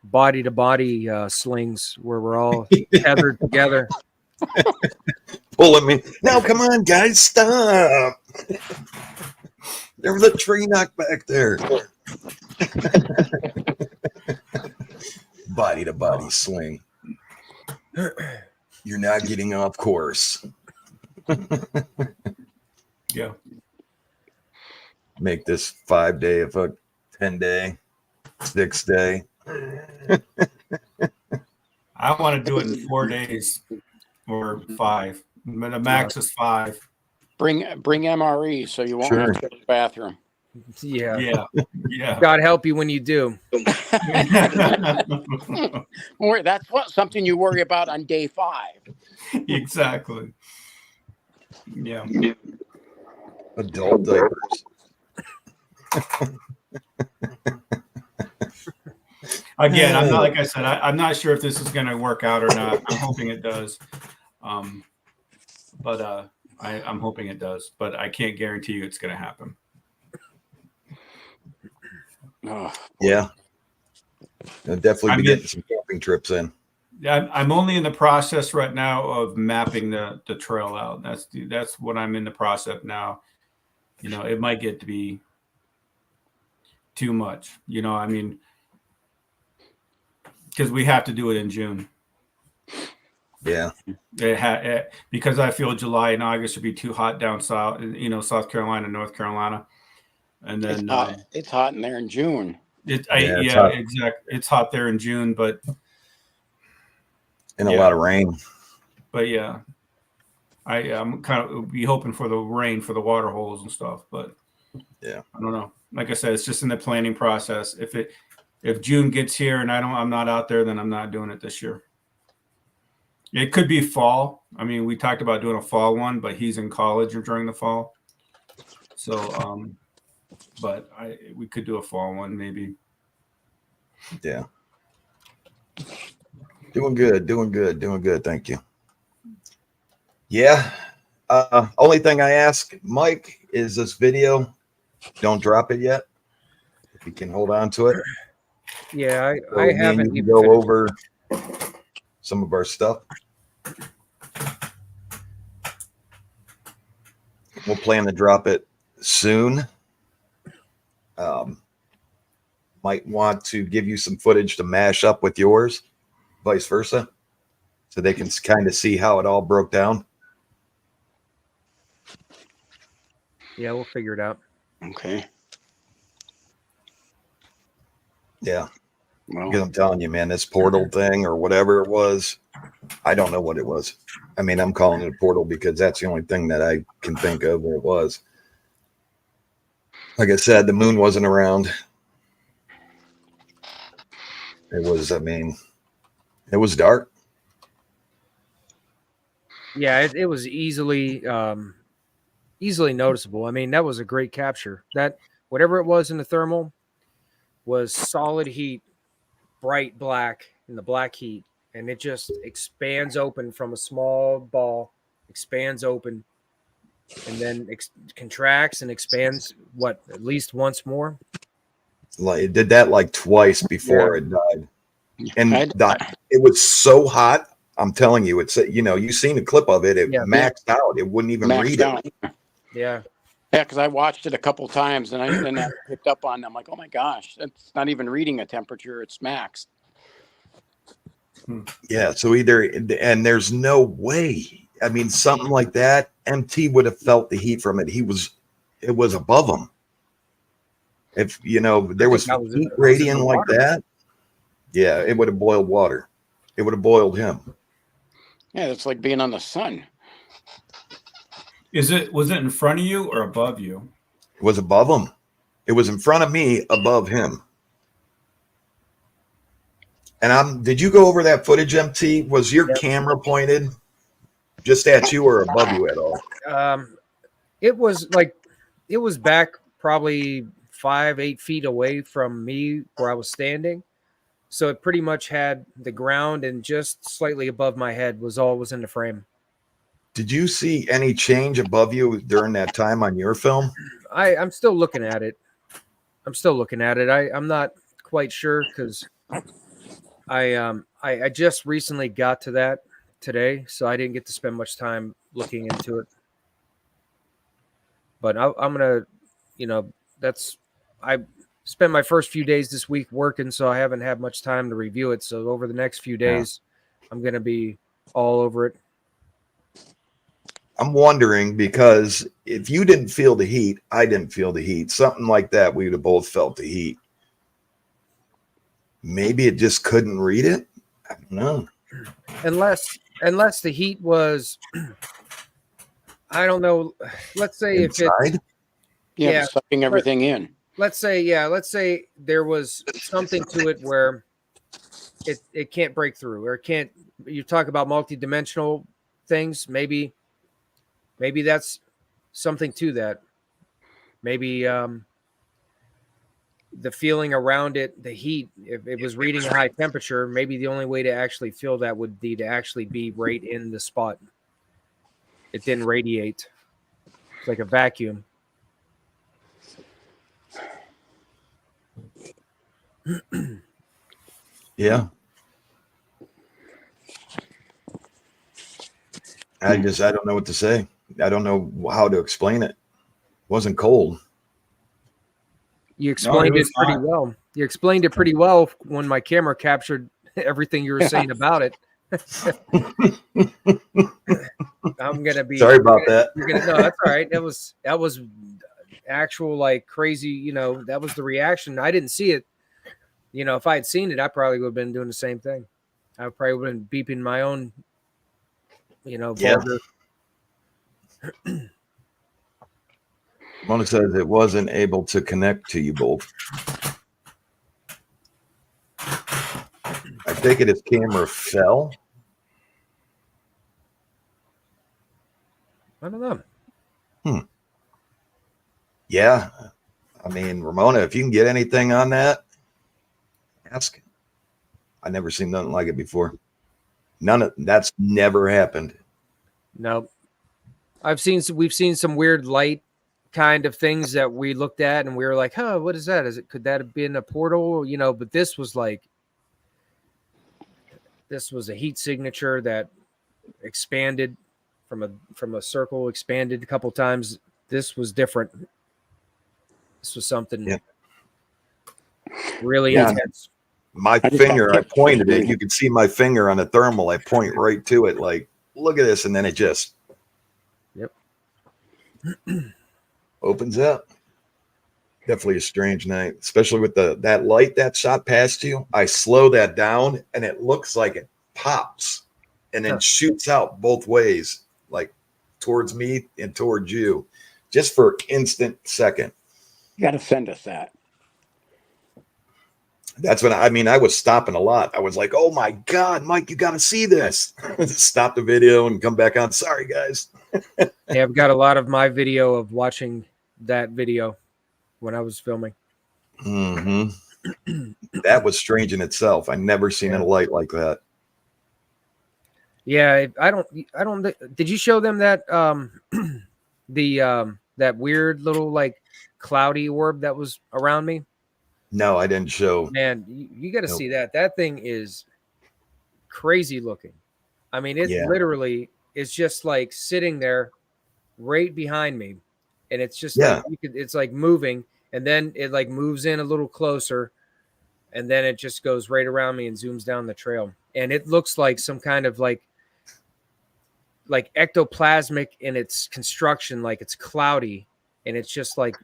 body to body slings where we're all tethered together. Pulling me. Now, come on, guys, stop. There was a tree knocked back there. Body to body sling. You're not getting off course. Yeah. Make this 5 day, 10 day, 6 day. I want to do it in 4 days or 5. The max is 5. Bring MRE so you won't have to go to the bathroom. Yeah. Yeah. God help you when you do. That's something you worry about on day 5. Exactly. Yeah. Adult diapers. Again, I'm not, like I said, I'm not sure if this is going to work out or not. I'm hoping it does. But I'm hoping it does, but I can't guarantee you it's going to happen. Oh, Yeah. I'll definitely be getting some camping trips in. I'm only in the process right now of mapping the trail out. That's what I'm in the process now. You know, it might get to be too much. You know, I mean, because we have to do it in June. Yeah. Because I feel July and August would be too hot down south, you know, South Carolina, North Carolina. And then it's hot in there in June. Exactly. It's hot there in June, but a lot of rain. But yeah, I'm kind of be hoping for the rain for the water holes and stuff. But yeah, I don't know. Like I said, it's just in the planning process. If June gets here and I'm not out there, then I'm not doing it this year. It could be fall. I mean, we talked about doing a fall one, but he's in college during the fall. So, but we could do a fall one maybe. Yeah. Doing good. Thank you. Yeah. Only thing I ask, Mike, is this video. Don't drop it yet. If you can hold on to it. Yeah, I haven't even go over some of our stuff. We'll plan to drop it soon. Might want to give you some footage to mash up with yours, vice versa, so they can kind of see how it all broke down. Yeah, we'll figure it out. Okay. Yeah. Well, because I'm telling you, man, this portal thing or whatever it was, I don't know what it was. I mean, I'm calling it a portal because that's the only thing that I can think of where it was. Like I said, the moon wasn't around. It was, I mean, it was dark. Yeah, it was easily noticeable. I mean, that was a great capture. That whatever it was in the thermal was solid heat, bright black in the black heat, and it just expands open from a small ball, expands open, and then contracts and expands. What, at least once more? Like it did that like twice before it died, and it was so hot. I'm telling you, it's you've seen a clip of it. It maxed out. It wouldn't even read it. Yeah. Yeah, because I watched it a couple times and I picked up on. I'm like, oh my gosh, it's not even reading a temperature; it's maxed. Yeah, so and there's no way. I mean, something like that, MT would have felt the heat from it. It was above him. If there was heat gradient like that, yeah, it would have boiled water. It would have boiled him. Yeah, it's like being on the sun. Was it in front of you or above you? It was above him. It was in front of me, above him. And did you go over that footage, MT? Was your camera pointed just at you or above you at all? It was back probably 5-8 feet away from me where I was standing. So it pretty much had the ground and just slightly above my head was all was in the frame. Did you see any change above you during that time on your film? I'm still looking at it. I'm not quite sure because I just recently got to that today, so I didn't get to spend much time looking into it. But I'm gonna, I spent my first few days this week working, so I haven't had much time to review it. So over the next few days, I'm gonna be all over it. I'm wondering because if you didn't feel the heat, I didn't feel the heat. Something like that, we would have both felt the heat. Maybe it just couldn't read it. I don't know. Unless the heat was, I don't know. Let's say inside? Yeah. sucking everything in. Let's say there was something to it where it can't break through, or it can't. You talk about multidimensional things. Maybe that's something to that. Maybe the feeling around it, the heat, if it was reading a high temperature, maybe the only way to actually feel that would be to actually be right in the spot. It didn't radiate. It's like a vacuum. Yeah. I don't know what to say. I don't know how to explain it. It wasn't cold. You explained was it pretty fine. well. You explained it pretty well when my camera captured everything you were saying about it. I'm gonna be Sorry about that. You're gonna no, that's all right. That was actual like crazy. That was the reaction. I didn't see it. If I had seen it, I probably would have been doing the same thing. I probably would have been beeping my own, Yeah. vulgar. Mona says it wasn't able to connect to you both. I think his camera fell. I don't know. Yeah. I mean, Ramona, if you can get anything on that, ask. I never seen nothing like it before. That's never happened. No, we've seen some weird light kind of things that we looked at and we were like, huh, what is that? Could that have been a portal? But this was a heat signature that expanded from a circle, expanded a couple times. This was different. This was something really intense. My finger, I pointed it. You can see my finger on the thermal. I point right to it, like, look at this, and then it just opens up. Definitely a strange night, especially with that light that shot past you. I slow that down, and it looks like it pops and then shoots out both ways, like towards me and towards you, just for an instant second. You got to send us that. That's when I was stopping a lot. I was like, oh my God, Mike, you got to see this. Stop the video and come back on. Sorry, guys. Yeah, I've got a lot of my video of watching that video when I was filming. Mm-hmm. That was strange in itself. I never seen a light like that. Yeah, I don't. Did you show them that that weird little like cloudy orb that was around me? No, I didn't show. Man, you got to see that. That thing is crazy looking. I mean, it literally is just like sitting there right behind me, and it's just like it's like moving, and then it like moves in a little closer, and then it just goes right around me and zooms down the trail, and it looks like some kind of like ectoplasmic in its construction, like it's cloudy, and it's just like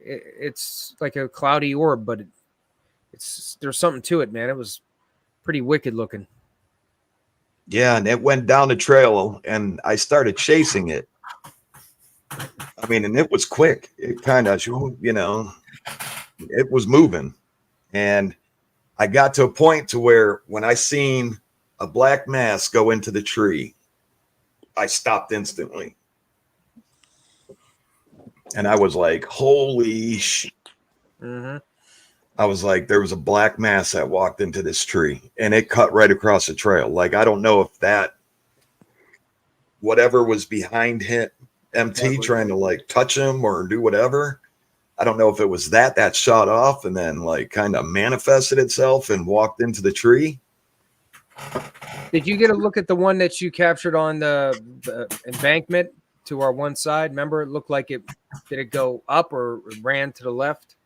it's like a cloudy orb, but there's something to it, man. It was pretty wicked looking. Yeah, and it went down the trail, and I started chasing it. I mean, and it was quick. It kind of, it was moving, and I got to a point to where when I seen a black mass go into the tree, I stopped instantly. And I was like, holy shit. Mm-hmm. I was like, there was a black mass that walked into this tree, and it cut right across the trail. Like, I don't know if that, whatever was behind him, MT trying to like touch him or do whatever. I don't know if it was that shot off and then like kind of manifested itself and walked into the tree. Did you get a look at the one that you captured on the embankment to our one side? Remember, it looked like did it go up or ran to the left?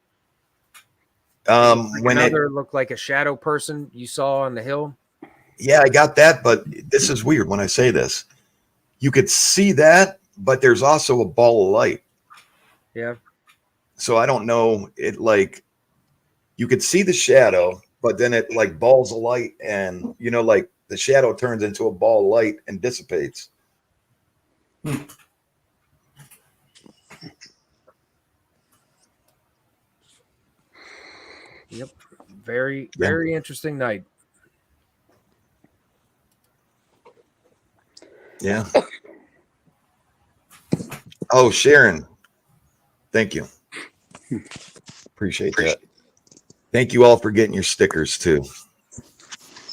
When another looked like a shadow person you saw on the hill. Yeah, I got that, but this is weird when I say this. You could see that, but there's also a ball of light. Yeah. So I don't know. It like you could see the shadow, but then it like balls of light, and like the shadow turns into a ball of light and dissipates. Very, Yeah. very interesting night. Yeah. Oh, Sharon. Thank you. Appreciate that. Thank you all for getting your stickers too.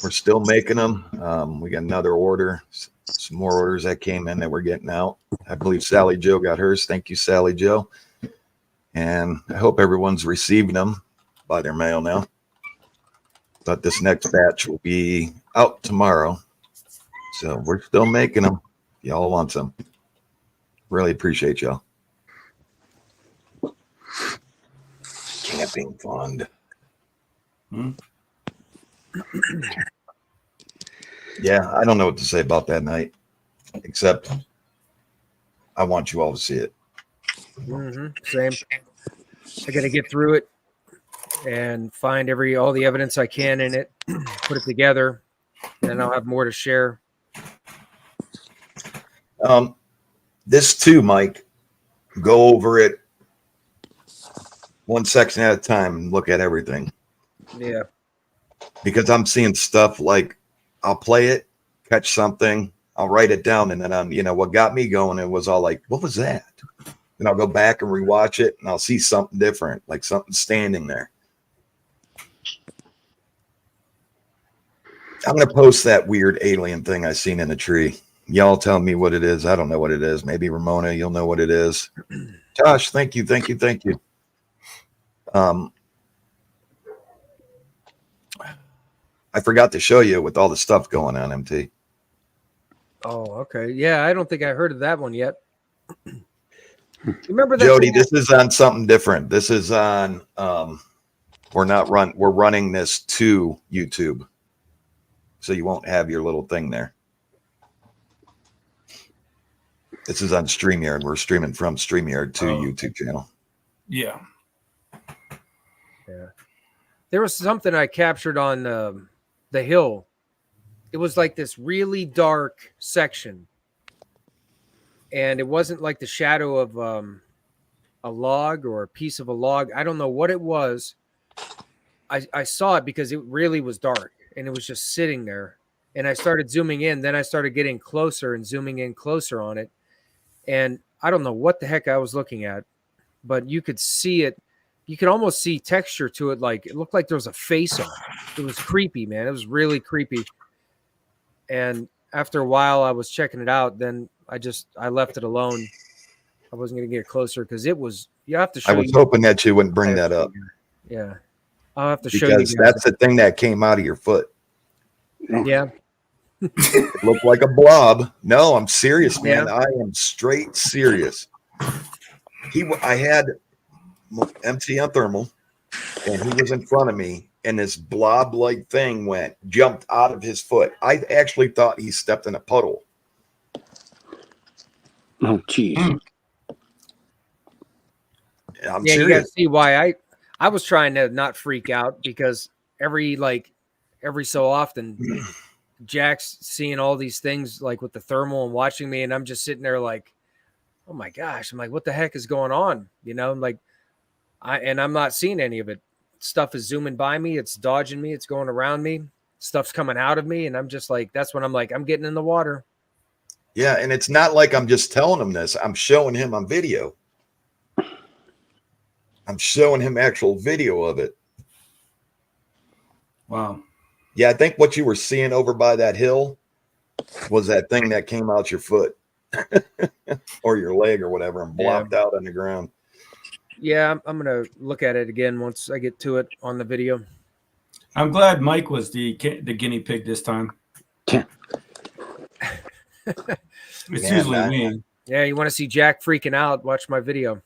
We're still making them. We got another order, some more orders that came in that we're getting out. I believe Sally Joe got hers. Thank you, Sally Joe. And I hope everyone's receiving them by their mail now. But this next batch will be out tomorrow. So we're still making them. Y'all want some. Really appreciate y'all. Camping fund. Yeah, I don't know what to say about that night, except I want you all to see it. Same. I got to get through it and find all the evidence I can in it, put it together, and then I'll have more to share. This too, Mike, go over it one section at a time and look at everything. Yeah. Because I'm seeing stuff like I'll play it, catch something, I'll write it down, and then what got me going, it was all like, what was that? And I'll go back and rewatch it and I'll see something different, like something standing there. I'm going to post that weird alien thing I seen in the tree. Y'all tell me what it is. I don't know what it is. Maybe Ramona, you'll know what it is. Josh, thank you. I forgot to show you with all the stuff going on, MT. Oh, okay. Yeah, I don't think I heard of that one yet. Remember that, Jody, this is on something different. This is on we're running this to YouTube. So you won't have your little thing there. This is on StreamYard. We're streaming from StreamYard to YouTube channel. Yeah. There was something I captured on the hill. It was like this really dark section. And it wasn't like the shadow of a log or a piece of a log. I don't know what it was. I saw it because it really was dark and it was just sitting there. And I started zooming in. Then I started getting closer and zooming in closer on it. And I don't know what the heck I was looking at, but you could see it. You could almost see texture to it. Like it looked like there was a face on it. It was creepy, man. It was really creepy. And after a while I was checking it out. Then I left it alone. I wasn't going to get closer because you have to show I was hoping that you wouldn't bring that up. Yeah. I'll have to show you. Because that's the thing that came out of your foot. Yeah. It looked like a blob. No, I'm serious, man. Yeah. I am straight serious. I had MT on thermal, and he was in front of me, and this blob-like thing jumped out of his foot. I actually thought he stepped in a puddle. Oh, geez. I'm You got to serious. see why I was trying to not freak out because every so often Jack's seeing all these things like with the thermal and watching me, and I'm just sitting there like, oh my gosh, I'm like, what the heck is going on? Like I'm not seeing any of it. Stuff is zooming by me, it's dodging me, it's going around me, stuff's coming out of me, and I'm just like, that's when I'm like, I'm getting in the water. Yeah, and it's not like I'm just telling him this. I'm showing him on video. I'm showing him actual video of it. Wow. Yeah, I think what you were seeing over by that hill was that thing that came out your foot or your leg or whatever and blocked out on the ground. Yeah, I'm going to look at it again once I get to it on the video. I'm glad Mike was the guinea pig this time. It's usually me. Yeah, you want to see Jack freaking out, watch my video.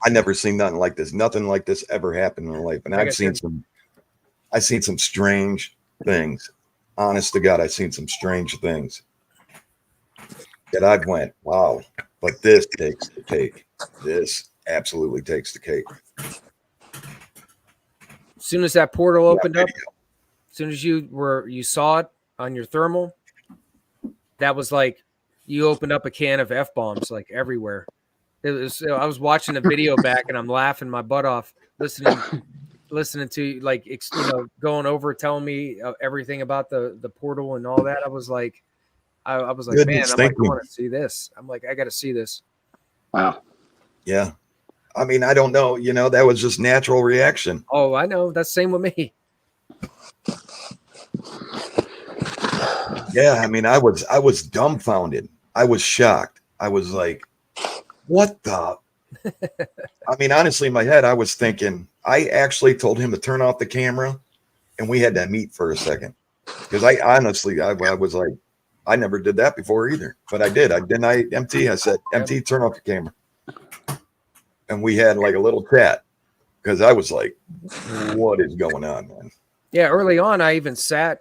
I never seen nothing like this. Nothing like this ever happened in life. And I've seen some strange things. Honest to God, I've seen some strange things that I've went, wow. But this takes the cake. This absolutely takes the cake. As soon as that portal opened up, as soon as you saw it on your thermal, that was like you opened up a can of F-bombs like everywhere. I was watching the video back and I'm laughing my butt off listening listening to like going over telling me everything about the portal and all that. I was like, Goodness, man, I'm thank like, I you. want to see this. I'm like, I got to see this. Wow. Yeah. I mean, I don't know. That was just natural reaction. Oh, I know. That's the same with me. Yeah. I mean, I was dumbfounded. I was shocked. I was like, what the? I mean, honestly, in my head, I was thinking, I actually told him to turn off the camera and we had to meet for a second. Because I was like, I never did that before either. But I did. MT? I said, MT, turn off the camera. And we had like a little chat because I was like, what is going on, man? Yeah, early on, I sat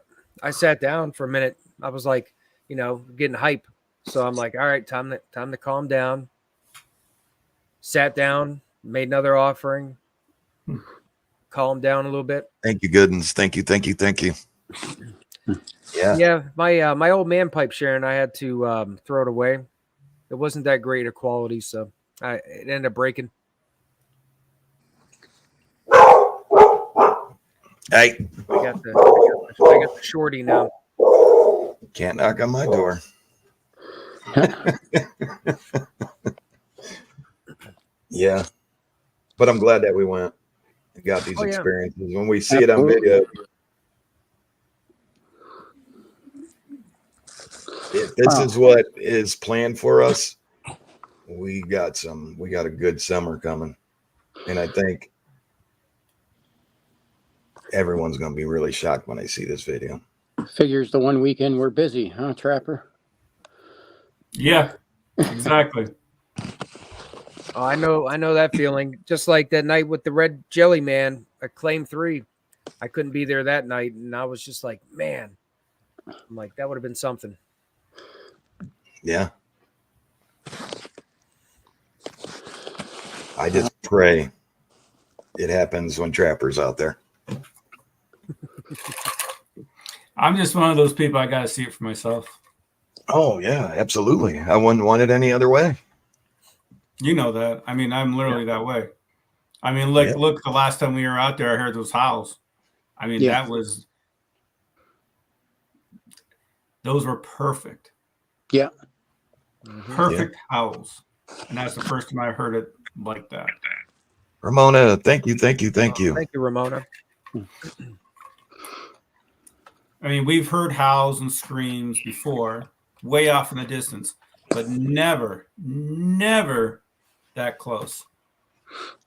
down for a minute. I was like, getting hype. So I'm like, all right, time to calm down. Sat down, made another offering, calmed down a little bit. Thank you, Goodens. Thank you. Yeah. Yeah, my old man pipe Sharon, I had to throw it away. It wasn't that great a quality, so it ended up breaking. Hey, I got the shorty now. can't knock on my door. Yeah. But I'm glad that we went and got these experiences. When we see it on video, if this is what is planned for us, we got a good summer coming. And I think everyone's going to be really shocked when they see this video. Figures the one weekend we're busy, huh, Trapper? Yeah, exactly. Oh, I know that feeling. Just like that night with the Red Jelly Man at Claim 3. I couldn't be there that night, and I was just like, man. I'm like, that would have been something. Yeah. I just pray it happens when Trapper's out there. I'm just one of those people. I got to see it for myself. Oh, yeah, absolutely. I wouldn't want it any other way. You know that. I mean, I'm literally that way. I mean, look, the last time we were out there, I heard those howls. I mean, those were perfect. Yeah. Perfect howls. And that's the first time I heard it like that. Ramona, thank you. Thank you, Ramona. I mean, we've heard howls and screams before, way off in the distance, but never that close.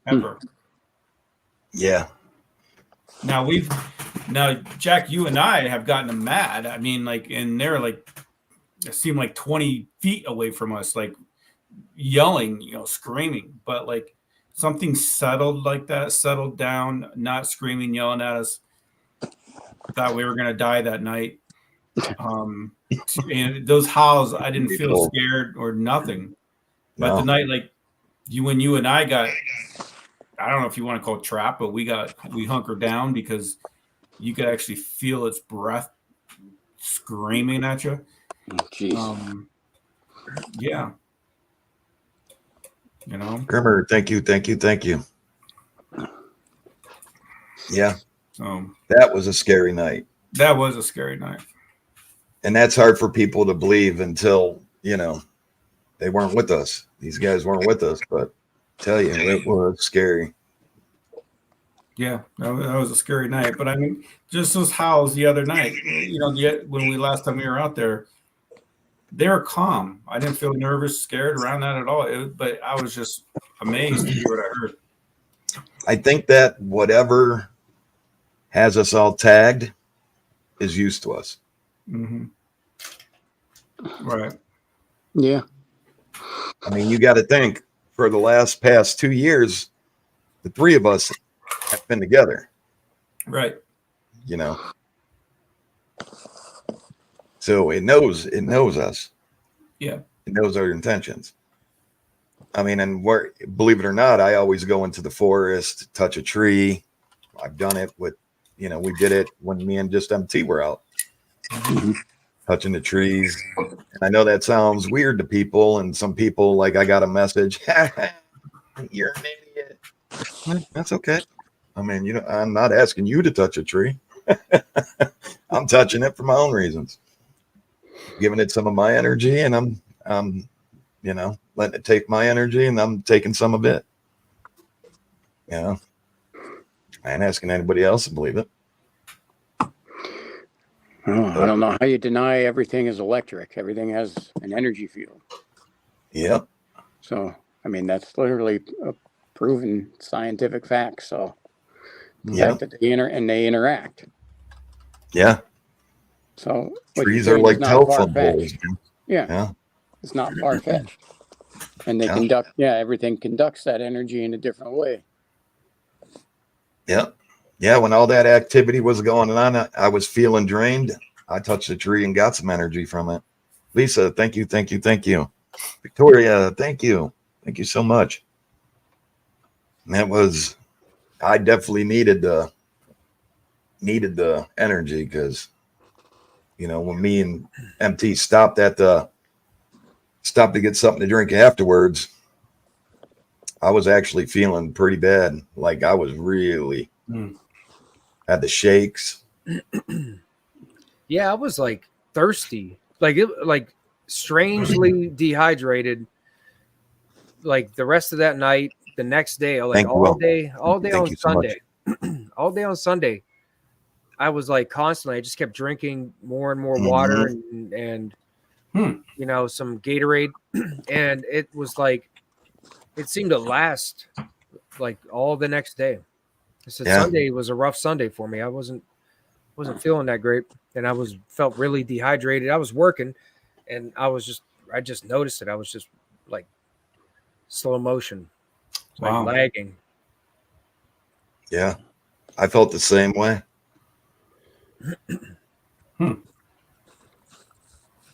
Ever. Yeah. Now, Jack, you and I have gotten them mad. I mean, and they're it seemed like 20 feet away from us, yelling, screaming. But something settled down, not screaming, yelling at us. Thought we were going to die that night. And those howls, I didn't feel scared or nothing. But the night, when you and I got, I don't know if you want to call it trap, but we hunkered down because you could actually feel its breath screaming at you. Jeez. Yeah. Grimmer, thank you. Yeah. So that was a scary night. That was a scary night. And that's hard for people to believe until, they weren't with us. These guys weren't with us, but I tell you, it was scary. Yeah, that was a scary night. But I mean, just those howls the other night, when last time we were out there, they were calm. I didn't feel nervous, scared around that at all. But I was just amazed to hear what I heard. I think that whatever has us all tagged is used to us. Mm-hmm. Right. Yeah. I mean, you got to think for the past 2 years, the three of us have been together. Right. So it knows us. Yeah. It knows our intentions. I mean, and believe it or not, I always go into the forest, touch a tree. I've done it with, we did it when me and just MT were out. Touching the trees. And I know that sounds weird to people, and some people I got a message. You're an idiot. That's okay. I mean, I'm not asking you to touch a tree. I'm touching it for my own reasons, giving it some of my energy, and I'm letting it take my energy, and I'm taking some of it. I ain't asking anybody else to believe it. Oh, I don't know how you deny everything is electric. Everything has an energy field. Yep. So, I mean, that's literally a proven scientific fact. So, the fact that they interact. Yeah. So, what you're Trees are saying is like not telephone poles. far-fetched. Yeah, Yeah. it's not far-fetched. And they everything conducts that energy in a different way. Yep. Yeah. When all that activity was going on, I was feeling drained. I touched a tree and got some energy from it. Lisa, thank you, thank you, thank you. Victoria, thank you. Thank you so much. And I definitely needed the energy because, when me and MT stopped to get something to drink afterwards, I was actually feeling pretty bad. Like I was really had the shakes. Yeah, I was like thirsty, like strangely dehydrated. Like the rest of that night, the next day, like all day on Sunday, all day on Sunday, I was like constantly. I just kept drinking more and more water and some Gatorade, and it was like it seemed to last like all the next day. I said Sunday was a rough Sunday for me. I wasn't feeling that great, and I felt really dehydrated. I was working, and I just noticed it. I was just like slow motion, like lagging. Yeah, I felt the same way.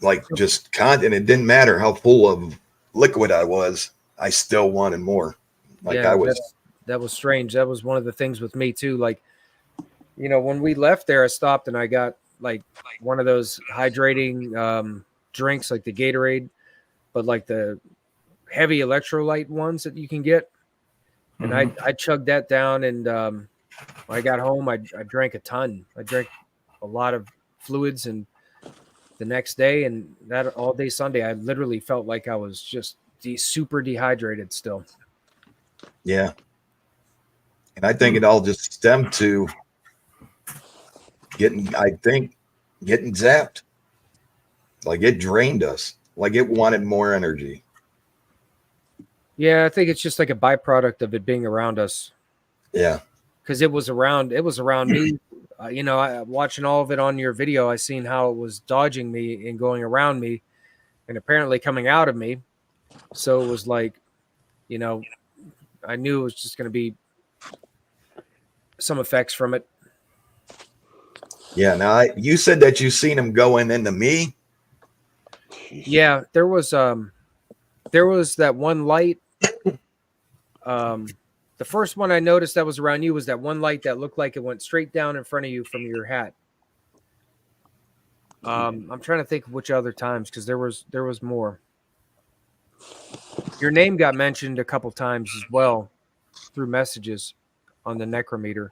Like just and it didn't matter how full of liquid I was. I still wanted more. Like that was strange. That was one of the things with me too. Like, when we left there, I stopped and I got like one of those hydrating drinks, like the Gatorade, but like the heavy electrolyte ones that you can get. And I chugged that down, and when I got home, I drank a ton. I drank a lot of fluids, and the next day and that all day Sunday, I literally felt like I was just super dehydrated still. Yeah. And I think it all just stemmed to getting zapped. Like it drained us. Like it wanted more energy. Yeah, I think it's just like a byproduct of it being around us. Yeah. Because it was around me. Watching all of it on your video, I seen how it was dodging me and going around me and apparently coming out of me. So it was like, I knew it was just going to be some effects from it. Yeah. Now you said that you seen him going into me. Yeah, there was that one light. The first one I noticed that was around you was that one light that looked like it went straight down in front of you from your hat. I'm trying to think of which other times, because there was more. Your name got mentioned a couple times as well through messages on the necrometer.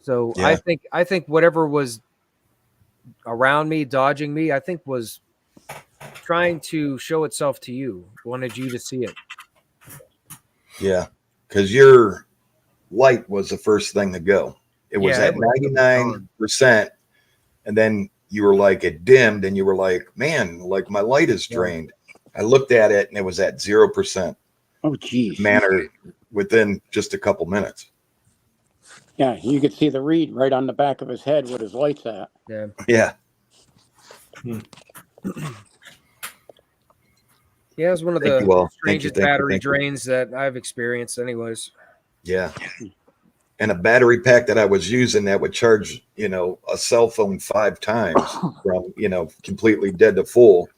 So yeah. I think whatever was around me, dodging me, I think was trying to show itself to you, wanted you to see it. Yeah, because your light was the first thing to go. It was at 99%, and then you were like, it dimmed, and you were like, man, like my light is drained. I looked at it, and it was at 0%. Oh, geez. Manner within just a couple minutes. Yeah, you could see the read right on the back of his head with his lights at. Yeah. Yeah. Yeah, it was one of the strangest battery drains that I've experienced anyways. Yeah. And a battery pack that I was using that would charge, a cell phone 5 times from, completely dead to full.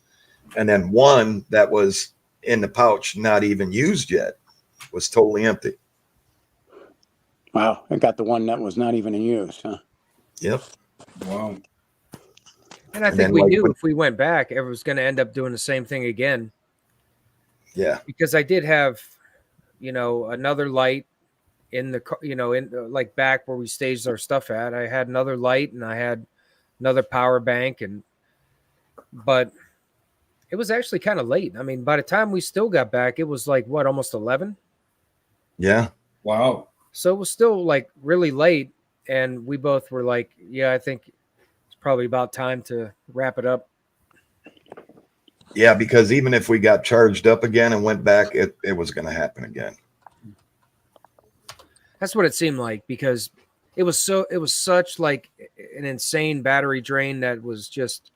And then one that was in the pouch, not even used yet, was totally empty. Wow. I got the one that was not even in use, huh? Yep. Wow. And I think we knew if we went back, it was going to end up doing the same thing again. Yeah. Because I did have, another light in the in like back where we staged our stuff at. I had another light and I had another power bank, but it was actually kind of late. I mean, by the time we still got back, it was like what, almost 11. Yeah. Wow. So it was still like really late, and we both were like, yeah, I think it's probably about time to wrap it up. Yeah, because even if we got charged up again and went back, it was going to happen again. That's what it seemed like, because it was such like an insane battery drain that was just,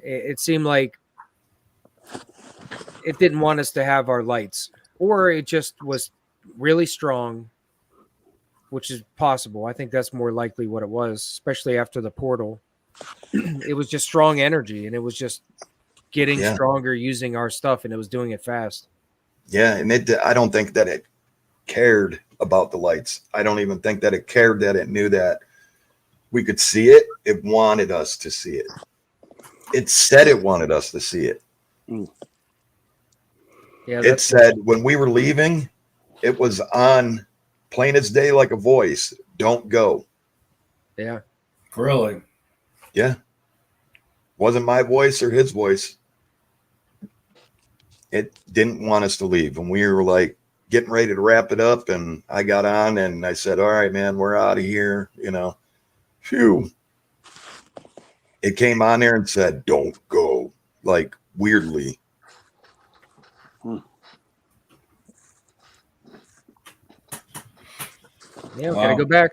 it seemed like it didn't want us to have our lights, or it just was really strong, which is possible. I think that's more likely what it was, especially after the portal. It was just strong energy, and it was just getting stronger using our stuff, and it was doing it fast. Yeah, and I don't think that it cared about the lights. I don't even think that it cared that it knew that we could see it. It wanted us to see it. It said it wanted us to see it. Yeah, it said when we were leaving, it was on plain as day like a voice. Don't go. Yeah. Really? Yeah. Wasn't my voice or his voice. It didn't want us to leave. And we were like getting ready to wrap it up. And I got on and I said, all right, man, we're out of here. Phew. It came on there and said, don't go. Like weirdly. Yeah, we gotta go back.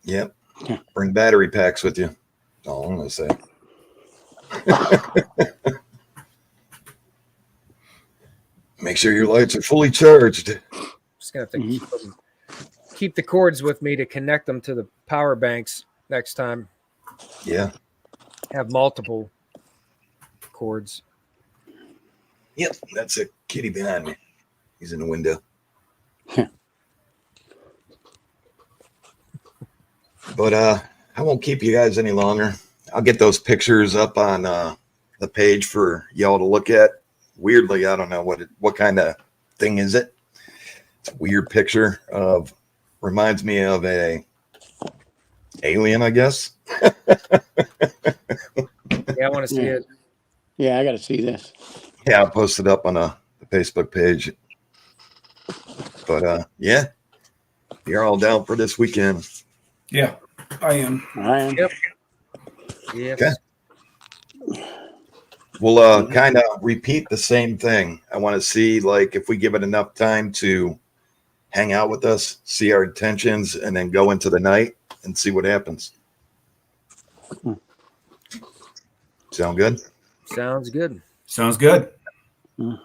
Yep. Bring battery packs with you. That's all I'm gonna say. Make sure your lights are fully charged. Just gonna have to keep the cords with me to connect them to the power banks next time. Yeah. Have multiple cords. Yep. That's a kitty behind me. He's in the window. But I won't keep you guys any longer. I'll get those pictures up on the page for y'all to look at. Weirdly, I don't know what kind of thing is it. It's a weird picture of, reminds me of a alien, I guess. Yeah, I want to see it. Yeah, I got to see this. Yeah, I'll post it up on the Facebook page. But yeah, you're all down for this weekend. Yeah, I am. Yep. Yes. Okay. We'll kind of repeat the same thing. I want to see, like, if we give it enough time to hang out with us, see our intentions, and then go into the night and see what happens. Sound good? Sounds good. Sounds good. All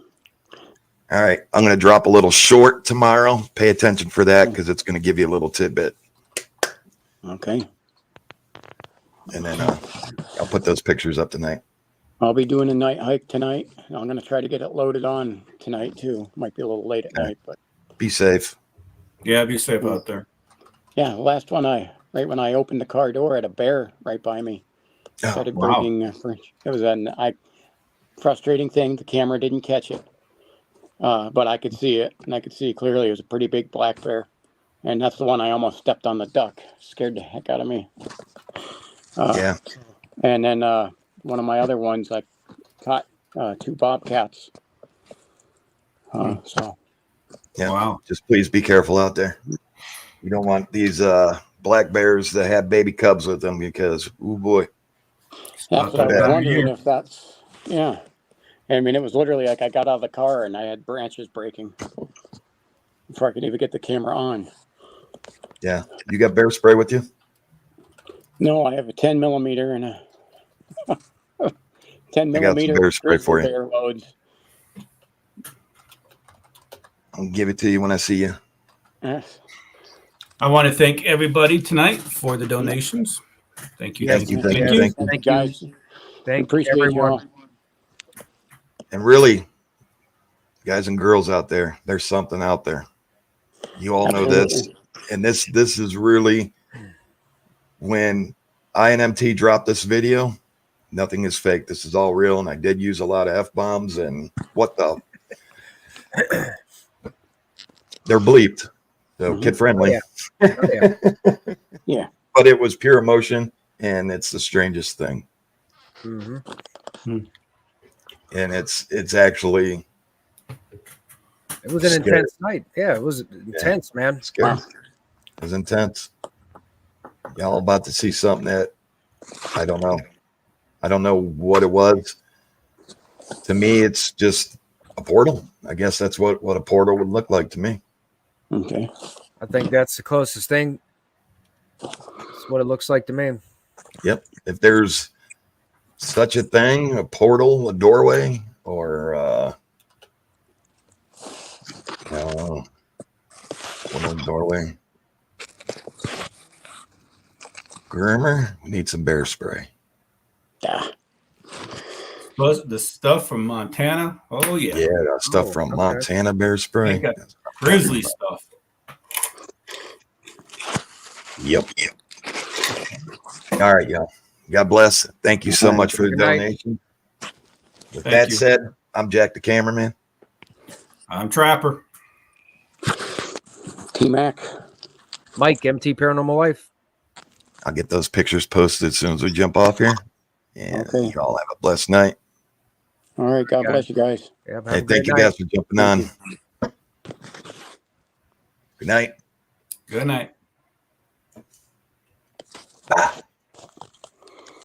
right. I'm going to drop a little short tomorrow. Pay attention for that because it's going to give you a little tidbit. Okay. And then I'll put those pictures up tonight. I'll be doing a night hike tonight. I'm going to try to get it loaded on tonight too. Might be a little late at night, but be safe. Yeah, be safe out there. Yeah, the last one right when I opened the car door, I had a bear right by me. Started breaking. It was a frustrating thing. The camera didn't catch it, but I could see it, and I could see clearly it was a pretty big black bear. And that's the one I almost stepped on the duck. Scared the heck out of me. Yeah. And then one of my other ones, I caught 2 bobcats. So. Yeah. Wow. Just please be careful out there. You don't want these black bears that have baby cubs with them because, oh boy. That's what I was wondering if that's, yeah. I mean, it was literally like I got out of the car and I had branches breaking before I could even get the camera on. Yeah. You got bear spray with you? No, I have a 10 millimeter and a 10 millimeter bear spray for you. bear loads. I'll give it to you when I see you. Yes. I want to thank everybody tonight for the donations. Thank you. Thank you. Thank you, guys. Thank Appreciate everyone. you all. And really, guys and girls out there, there's something out there. You all know this. And this is really, when INMT dropped this video, nothing is fake. This is all real. And I did use a lot of F-bombs and what the. They're bleeped. So kid friendly. Oh, yeah. Yeah. But it was pure emotion, and it's the strangest thing. Hmm. And it's actually It was an scary. intense night. Yeah, it was intense, man. Scary. Wow. It was intense. Y'all about to see something that I don't know. I don't know what it was. To me, it's just a portal. I guess that's what a portal would look like to me. Okay. I think that's the closest thing. It's what it looks like to me. Yep. If there's such a thing, a portal, a doorway, or I don't know, portal, doorway. Groomer, we need some bear spray. Yeah. But the stuff from Montana, oh yeah, Yeah, that stuff Oh, from okay. Montana bear they spray. got grizzly stuff. Yep. All right, y'all. God bless. Thank you so much for the Good night. donation. With Thank that you. said, I'm Jack the cameraman. I'm Trapper. T-Mac. Mike, MT Paranormal Life. I'll get those pictures posted as soon as we jump off here. And Okay. you all have a blessed night. All right. God bless you guys. Yeah, have Hey, a great thank you night. guys for jumping Thank on. Good night. Good night.